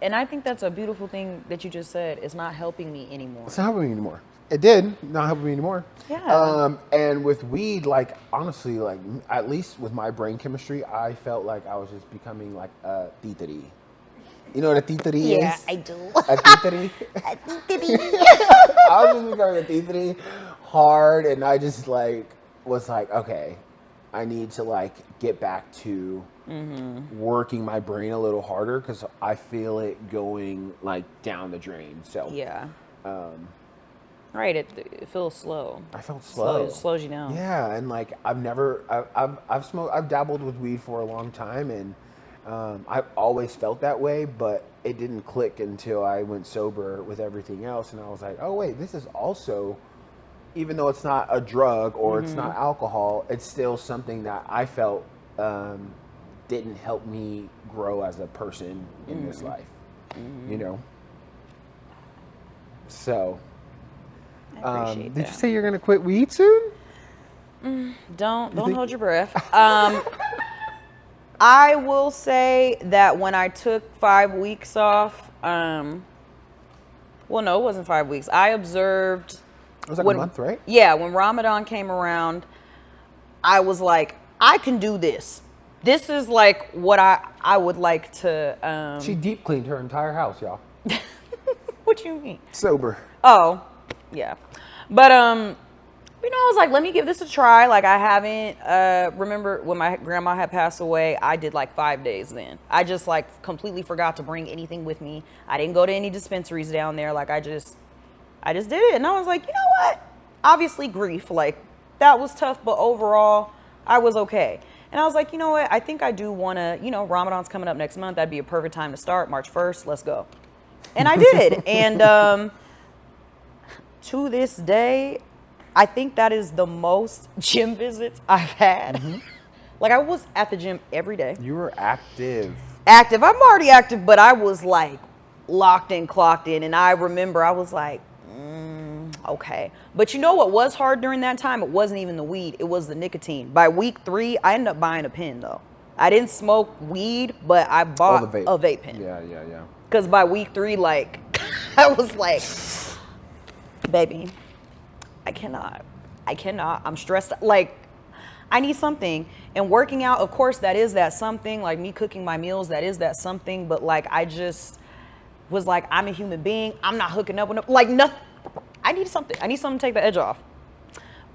And I think that's a beautiful thing that you just said. It's not helping me anymore. It's not helping me anymore. It did not help me anymore. Yeah. And with weed, like, honestly, like, at least with my brain chemistry, I felt like I was just becoming like a titeri. You know what a titeri is? Yeah, I do. A titeri? A titeri. I was just becoming a titeri hard, and I just like was like, okay, I need to like get back to working my brain a little harder because I feel it going like down the drain. So yeah. Right, it feels slow. I felt slow. It slows you down. Yeah, and like I've dabbled with weed for a long time, and I've always felt that way, but it didn't click until I went sober with everything else, and I was like, oh wait, this is also, even though it's not a drug or it's not alcohol, it's still something that I felt didn't help me grow as a person in this life, you know. So. I appreciate that. Did you say you're gonna quit weed soon? Don't hold your breath. I will say that when I took 5 weeks off, well, no, it wasn't 5 weeks. I observed. It was like a month, right? Yeah, when Ramadan came around, I was like, I can do this. This is like what I would like to. She deep cleaned her entire house, y'all. What you mean? Sober. Oh, yeah. But, you know, I was like, let me give this a try. Like, I haven't, remember when my grandma had passed away, I did like 5 days then. I just like completely forgot to bring anything with me. I didn't go to any dispensaries down there. Like, I just did it. And I was like, you know what? Obviously grief, like that was tough, but overall I was okay. And I was like, you know what? I think I do want to, you know, Ramadan's coming up next month. That'd be a perfect time to start. March 1st. Let's go. And I did. And, to this day, I think that is the most gym visits I've had. Like, I was at the gym every day. You were active. I'm already active, but I was like locked in, clocked in. And I remember I was like, okay. But you know what was hard during that time? It wasn't even the weed. It was the nicotine. By week 3, I ended up buying a pen, though. I didn't smoke weed, but I bought a vape pen. Yeah. Because by week 3, like, I was like, baby, I cannot. I'm stressed. Like, I need something. And working out, of course, that is that something. Like, me cooking my meals, that is that something. But, like, I just was like, I'm a human being. I'm not hooking up with like nothing. I need something. I need something to take the edge off.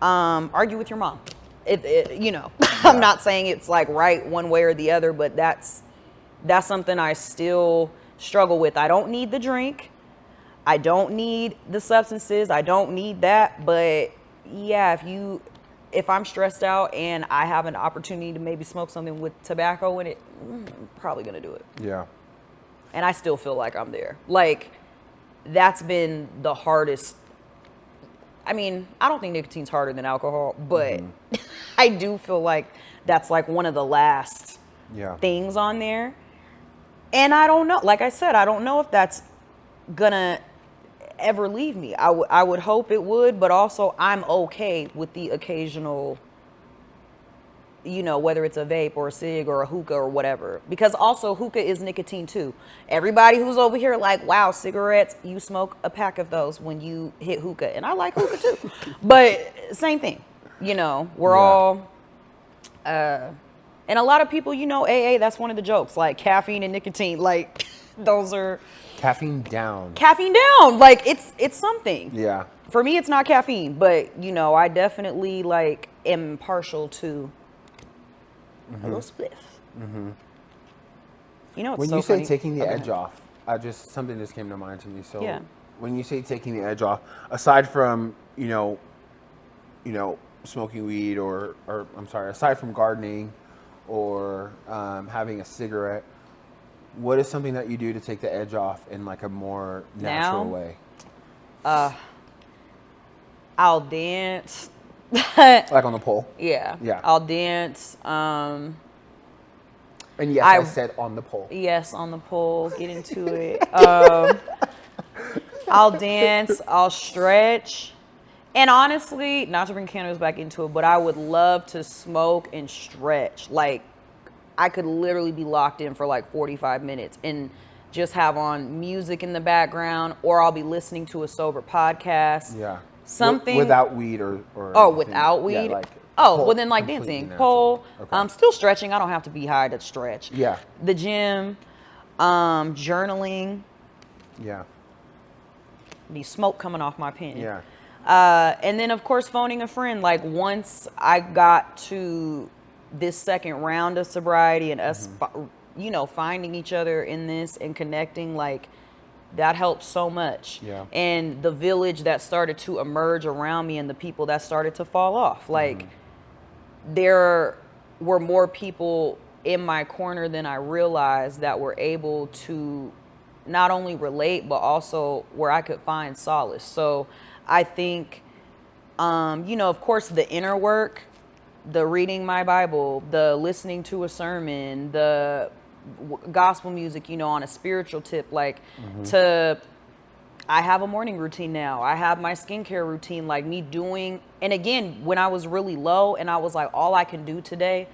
Argue with your mom. You know, I'm not saying it's like right one way or the other, but that's That's something I still struggle with. I don't need the drink. I don't need the substances. I don't need that. But yeah, if I'm stressed out and I have an opportunity to maybe smoke something with tobacco in it, I'm probably gonna do it. Yeah. And I still feel like I'm there. Like, that's been the hardest. I mean, I don't think nicotine's harder than alcohol, but I do feel like that's like one of the last things on there. And I don't know, like I said, I don't know if that's gonna ever leave me. I would hope it would, but also I'm okay with the occasional, you know, whether it's a vape or a cig or a hookah or whatever. Because also hookah is nicotine too. Everybody who's over here like, wow, cigarettes, you smoke a pack of those when you hit hookah. And I like hookah too. But same thing, you know, we're all, and a lot of people, you know, AA, that's one of the jokes, like caffeine and nicotine, like those are. Caffeine down. Caffeine down, like it's something. Yeah. For me, it's not caffeine, but you know, I definitely like am partial to a little spliff. You know, it's When so you say funny. taking the Okay. edge off, something just came to mind to me. So Yeah. when you say taking the edge off, aside from you know, smoking weed or I'm sorry, aside from gardening or having a cigarette, what is something that you do to take the edge off in like a more natural way? I'll dance. Like on the pole? Yeah. Yeah. I'll dance. And yes, I said on the pole. Yes, on the pole. Get into it. I'll dance. I'll stretch. And honestly, not to bring cannabis back into it, but I would love to smoke and stretch. Like, I could literally be locked in for like 45 minutes and just have on music in the background, or I'll be listening to a sober podcast. Yeah. Something without weed or oh, without weed. Yeah, like well then like completely dancing, natural. pole. Okay. Still stretching. I don't have to be high to stretch. Yeah. The gym, journaling. Yeah. Be smoke coming off my pen. Yeah. And then of course phoning a friend. Like once I got to this second round of sobriety and us, you know, finding each other in this and connecting, like that helped so much. Yeah. And the village that started to emerge around me and the people that started to fall off, like there were more people in my corner than I realized that were able to not only relate, but also where I could find solace. So I think, you know, of course the inner work, the reading my Bible, the listening to a sermon, the gospel music, you know, on a spiritual tip, like I have a morning routine now. I have my skincare routine, like me doing, and again, when I was really low and I was like, all I can do today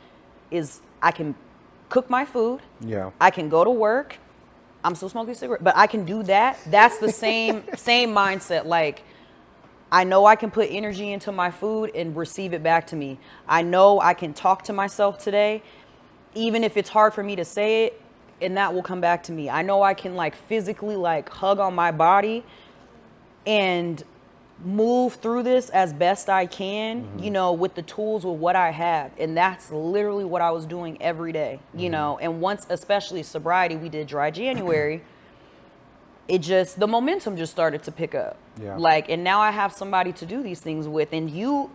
is I can cook my food. Yeah. I can go to work. I'm still smoking a cigarette, but I can do that. That's the same mindset. Like, I know I can put energy into my food and receive it back to me. I know I can talk to myself today, even if it's hard for me to say it, and that will come back to me. I know I can like physically like hug on my body and move through this as best I can, you know, with the tools, with what I have. And that's literally what I was doing every day, you know. And once, especially sobriety, we did dry January, the momentum just started to pick up. Yeah. Like, and now I have somebody to do these things with. And you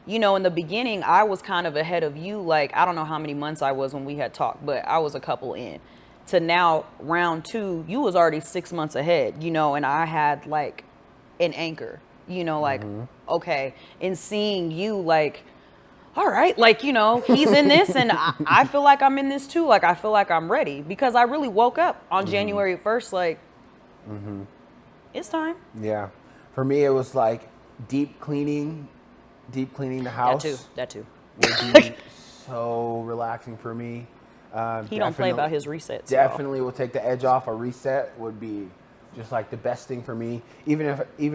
know, in the beginning, I was kind of ahead of you. Like, I don't know how many months I was when we had talked, but I was a couple in. To now, round 2, you was already 6 months ahead, you know, and I had like an anchor, you know, like, okay. And seeing you like, all right, like, you know, he's in this and I feel like I'm in this too. Like, I feel like I'm ready because I really woke up on January 1st, like, it's time. Yeah. For me, it was like deep cleaning the house. That too. Would be so relaxing for me. He don't play about his resets. Definitely will take the edge off. A reset would be just like the best thing for me. Even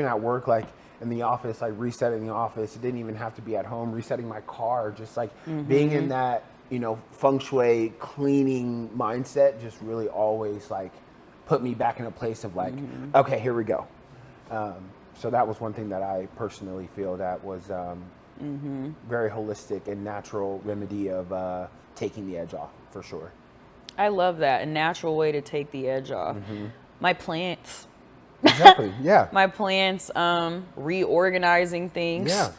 at work, like in the office, like resetting the office. It didn't even have to be at home. Resetting my car, just like being in that, you know, feng shui cleaning mindset, just really always like put me back in a place of like, okay, here we go. So that was one thing that I personally feel that was very holistic and natural remedy of taking the edge off, for sure. I love that. A natural way to take the edge off. My plants. Exactly. Yeah. My plants, reorganizing things. Yeah.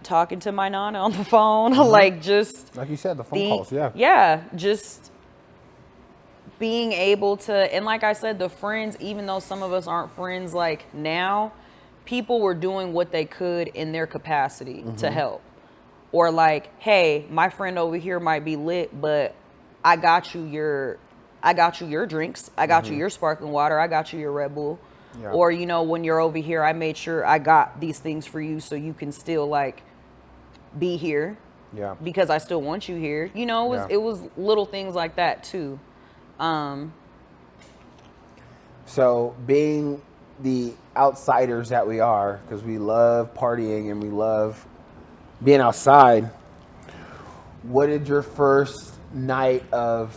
Talking to my nana on the phone, like just Like you said, the phone calls. Yeah. Yeah, just being able to, and like I said, the friends, even though some of us aren't friends like now, people were doing what they could in their capacity to help. Or like, hey, my friend over here might be lit, but I got you your drinks. I got you your sparkling water. I got you your Red Bull. Yeah. Or, you know, when you're over here, I made sure I got these things for you so you can still like be here. Yeah. Because I still want you here. You know, it was little things like that too. So being the outsiders that we are, because we love partying and we love being outside, what did your first night of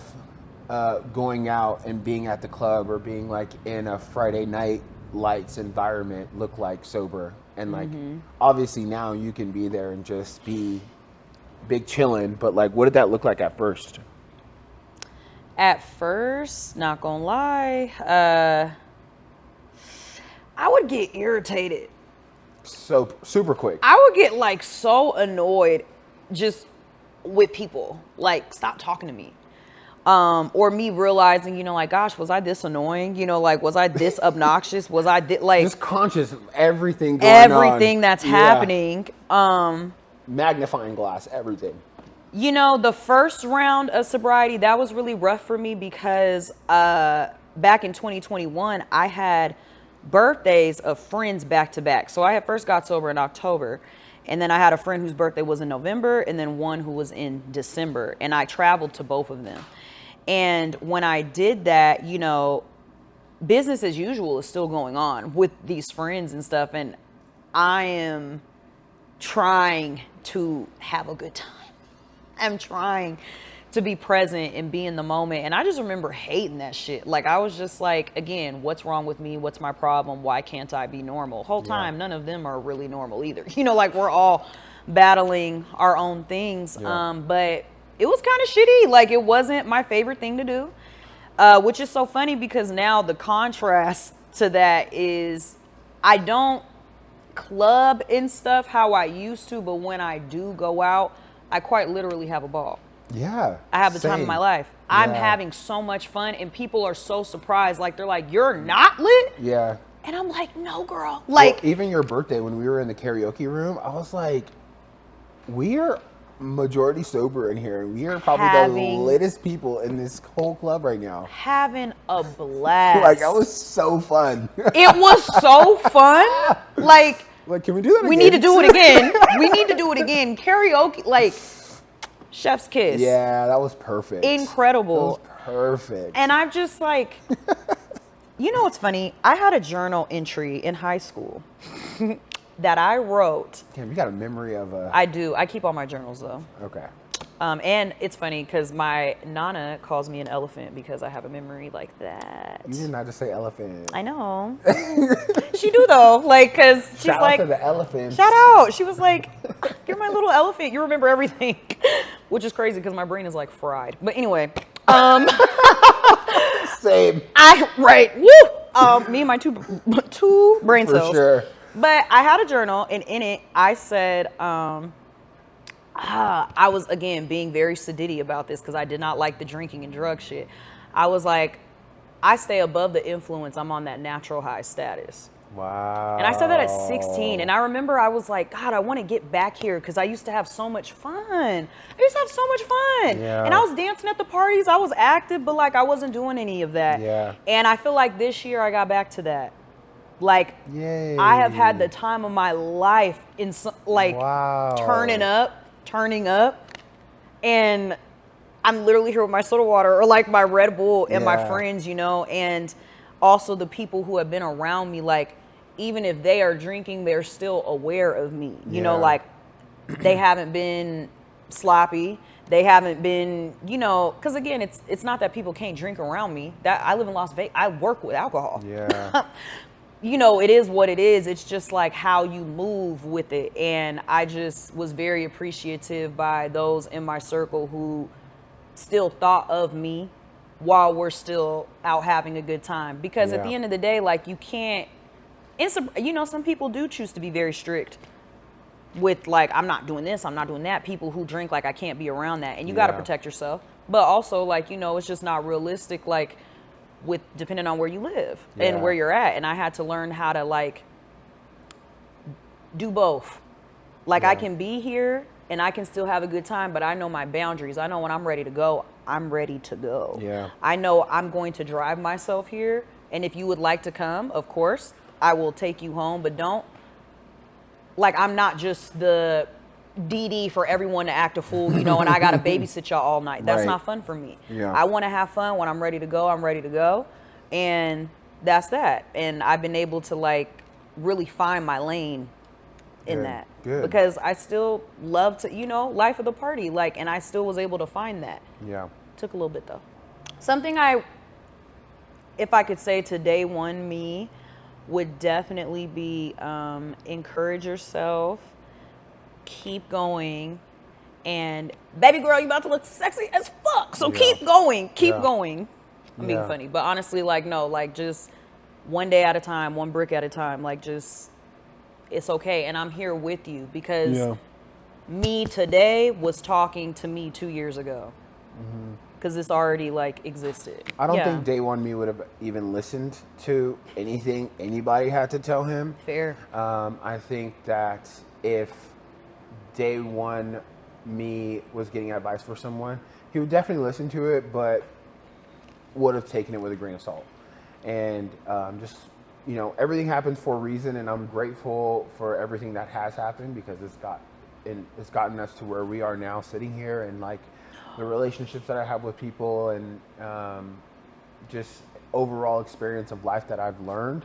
going out and being at the club or being like in a Friday night lights environment look like sober? And like, obviously now you can be there and just be big chillin', but like, what did that look like at first? At first, not gonna lie, I would get irritated. So super quick. I would get like so annoyed just with people. Like, stop talking to me. Or me realizing, you know, like, gosh, was I this annoying? You know, like, was I this obnoxious? Was I like just conscious of everything going on. That's happening. Magnifying glass, everything. You know, the first round of sobriety, that was really rough for me because back in 2021, I had birthdays of friends back to back. So I had first got sober in October, and then I had a friend whose birthday was in November, and then one who was in December, and I traveled to both of them. And when I did that, you know, business as usual is still going on with these friends and stuff, and I am trying to have a good time. I'm trying to be present and be in the moment. And I just remember hating that shit. Like, I was just like, again, what's wrong with me? What's my problem? Why can't I be normal? Whole time, none of them are really normal either. You know, like, we're all battling our own things. But it was kind of shitty. Like, it wasn't my favorite thing to do, which is so funny because now the contrast to that is I don't club and stuff how I used to, but when I do go out, I quite literally have a ball. Yeah. I have the time of my life. I'm having so much fun, and people are so surprised. Like, they're like, you're not lit? Yeah. And I'm like, no, girl. Like, well, even your birthday, when we were in the karaoke room, I was like, we are majority sober in here. We are probably the littest people in this whole club right now. Having a blast. Like, that was so fun. It was so fun. Like, can we do that again? We need to do it again. We need to do it again. Karaoke, like, chef's kiss. Yeah, that was perfect. Incredible. That was perfect. And I'm just like, you know what's funny? I had a journal entry in high school that I wrote. Damn, you got a memory of a... I do. I keep all my journals, though. Okay. And it's funny because my nana calls me an elephant because I have a memory like that. You did not just say elephant. I know. She do though, like, cause she's shout like, out to the elephants. Shout out. She was like, you're my little elephant. You remember everything, which is crazy because my brain is like fried. But anyway, same. Right. Woo. Me and my two brain cells. For sure. But I had a journal, and in it I said, I was, again, being very sedity about this because I did not like the drinking and drug shit. I was like, I stay above the influence. I'm on that natural high status. Wow. And I said that at 16. And I remember I was like, God, I want to get back here because I used to have so much fun. I used to have so much fun. Yeah. And I was dancing at the parties. I was active, but like I wasn't doing any of that. Yeah. And I feel like this year I got back to that. Like, yay. I have had the time of my life in like wow. turning up, and I'm literally here with my soda water or like my Red Bull and my friends, you know, and also the people who have been around me, like, even if they are drinking, they're still aware of me, you know, like they haven't been sloppy. They haven't been, you know, because again, it's not that people can't drink around me. That I live in Las Vegas. I work with alcohol. Yeah. You know, it is what it is. It's just like how you move with it. And I just was very appreciative by those in my circle who still thought of me while we're still out having a good time. Because at the end of the day, like, you can't, you know, some people do choose to be very strict with, like, I'm not doing this, I'm not doing that. People who drink, like, I can't be around that. And you got to protect yourself. But also, like, you know, it's just not realistic, like, with depending on where you live and where you're at. And I had to learn how to, like, do both. Like, I can be here and I can still have a good time, but I know my boundaries. I know when I'm ready to go, I'm ready to go. Yeah. I know I'm going to drive myself here. And if you would like to come, of course, I will take you home, but don't, like, I'm not just the DD for everyone to act a fool, you know, and I got to babysit y'all all night. That's not fun for me. Yeah. I want to have fun. When I'm ready to go, I'm ready to go. And that's that. And I've been able to, like, really find my lane in that. Good. Because I still love to, you know, life of the party, like, and I still was able to find that. Yeah. Took a little bit though. Something if I could say to day one me, would definitely be encourage yourself, keep going, and baby girl, you about to look sexy as fuck. So keep going, keep going. I'm being funny, but honestly, like, no, like, just one day at a time, one brick at a time, like, just, it's okay. And I'm here with you because me today was talking to me 2 years ago. Because this already, like, existed. I don't think day one me would have even listened to anything anybody had to tell him. Fair. I think that if day one me was getting advice for someone, he would definitely listen to it, but would have taken it with a grain of salt. And just, you know, everything happens for a reason, and I'm grateful for everything that has happened because it's gotten us to where we are now, sitting here, and, like, the relationships that I have with people, and just overall experience of life that I've learned.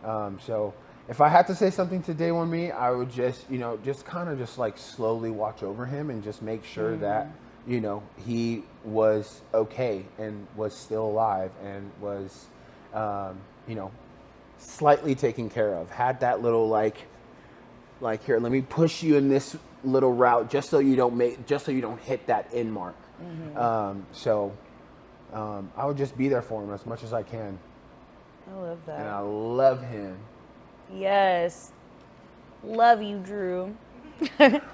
So if I had to say something to day one me, I would just, you know, just kind of just, like, slowly watch over him and just make sure that, you know, he was okay and was still alive and was, you know, slightly taken care of. Had that little, like, here, let me push you in this little route just so you don't hit that end mark. So I would just be there for him as much as I can. I love that. And I love him. Yes. Love you, Drew.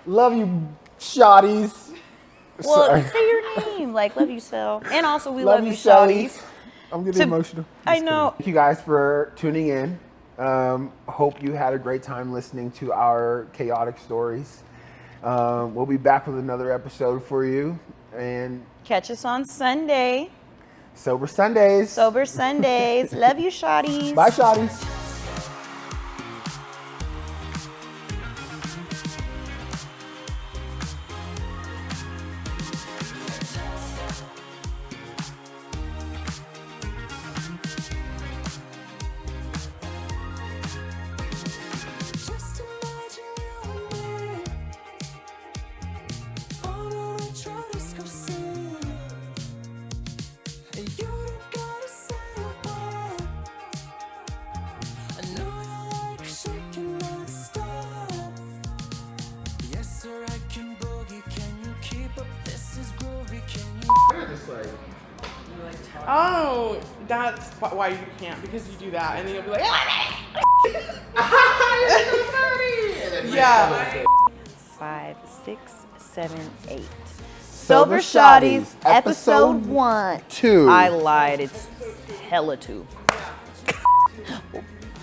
Love you, Shawtys. Well, Sorry. say your name. Like, love you, Sel. And also, we love you, Shawtys. Shawtys. I'm getting emotional. I know. Thank you guys for tuning in. Hope you had a great time listening to our chaotic stories. We'll be back with another episode for you. And Catch us on Sunday. Sober Sundays. Sober Sundays. Love you, Shawtys. Bye, Shawtys. Oh, that's why you can't, because you do that, and then you'll be like, yeah. 5, 6, 7, 8. Sober Shawtys, episode 1. 2. I lied. It's hella 2.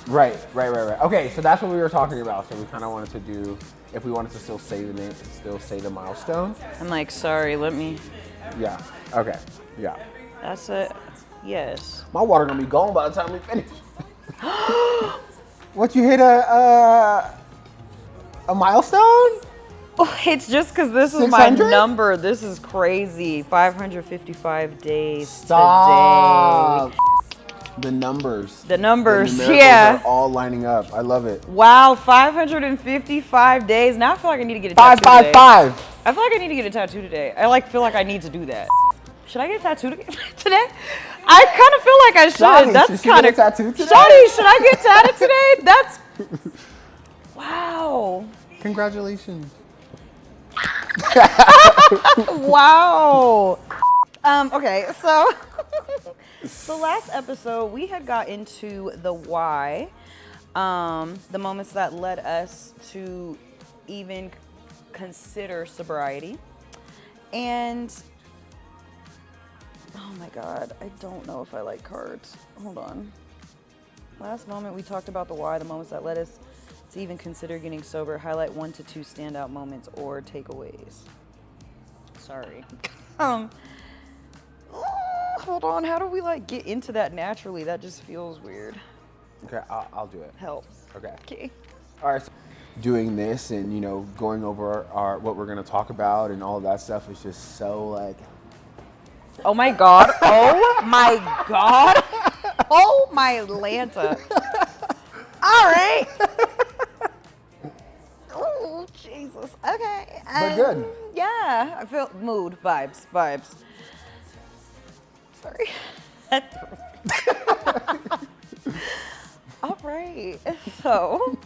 Right. Okay, so that's what we were talking about. So we kind of wanted to do, if we wanted to still say the name, still say the milestone. I'm like, sorry, let me. Yeah. Okay. Yeah. That's it. Yes. My water gonna be gone by the time we finish. What, you hit a milestone? Oh, it's just because this is my 600? number. This is crazy. 555 days Stop. today. The numbers. The numbers, the numericals yeah. are all lining up. I love it. Wow, 555 days. Now I feel like I need to get a tattoo 555. today. I feel like I need to get a tattoo today. I feel like I need to do that. Should I get a tattoo today? I kind of feel like I should. Shawty, That's should you kind get of a tattoo today? Shawty, should I get tatted today? That's wow. Congratulations. Wow. Okay, so so last episode we had got into the why, the moments that led us to even consider sobriety, and oh my God, I don't know if I like cards. Hold on. Last moment we talked about the why, the moments that led us to even consider getting sober. Highlight 1 to 2 standout moments or takeaways. Sorry. Hold on. How do we like get into that naturally? That just feels weird. Okay, I'll do it. Help. Okay. Okay. All right. So doing this and going over our what we're gonna talk about and all of that stuff is just so like. Oh my God. Oh my God. Oh my Lanta. All right. Oh Jesus. Okay. But good. Yeah. I feel mood vibes. Sorry. All right. So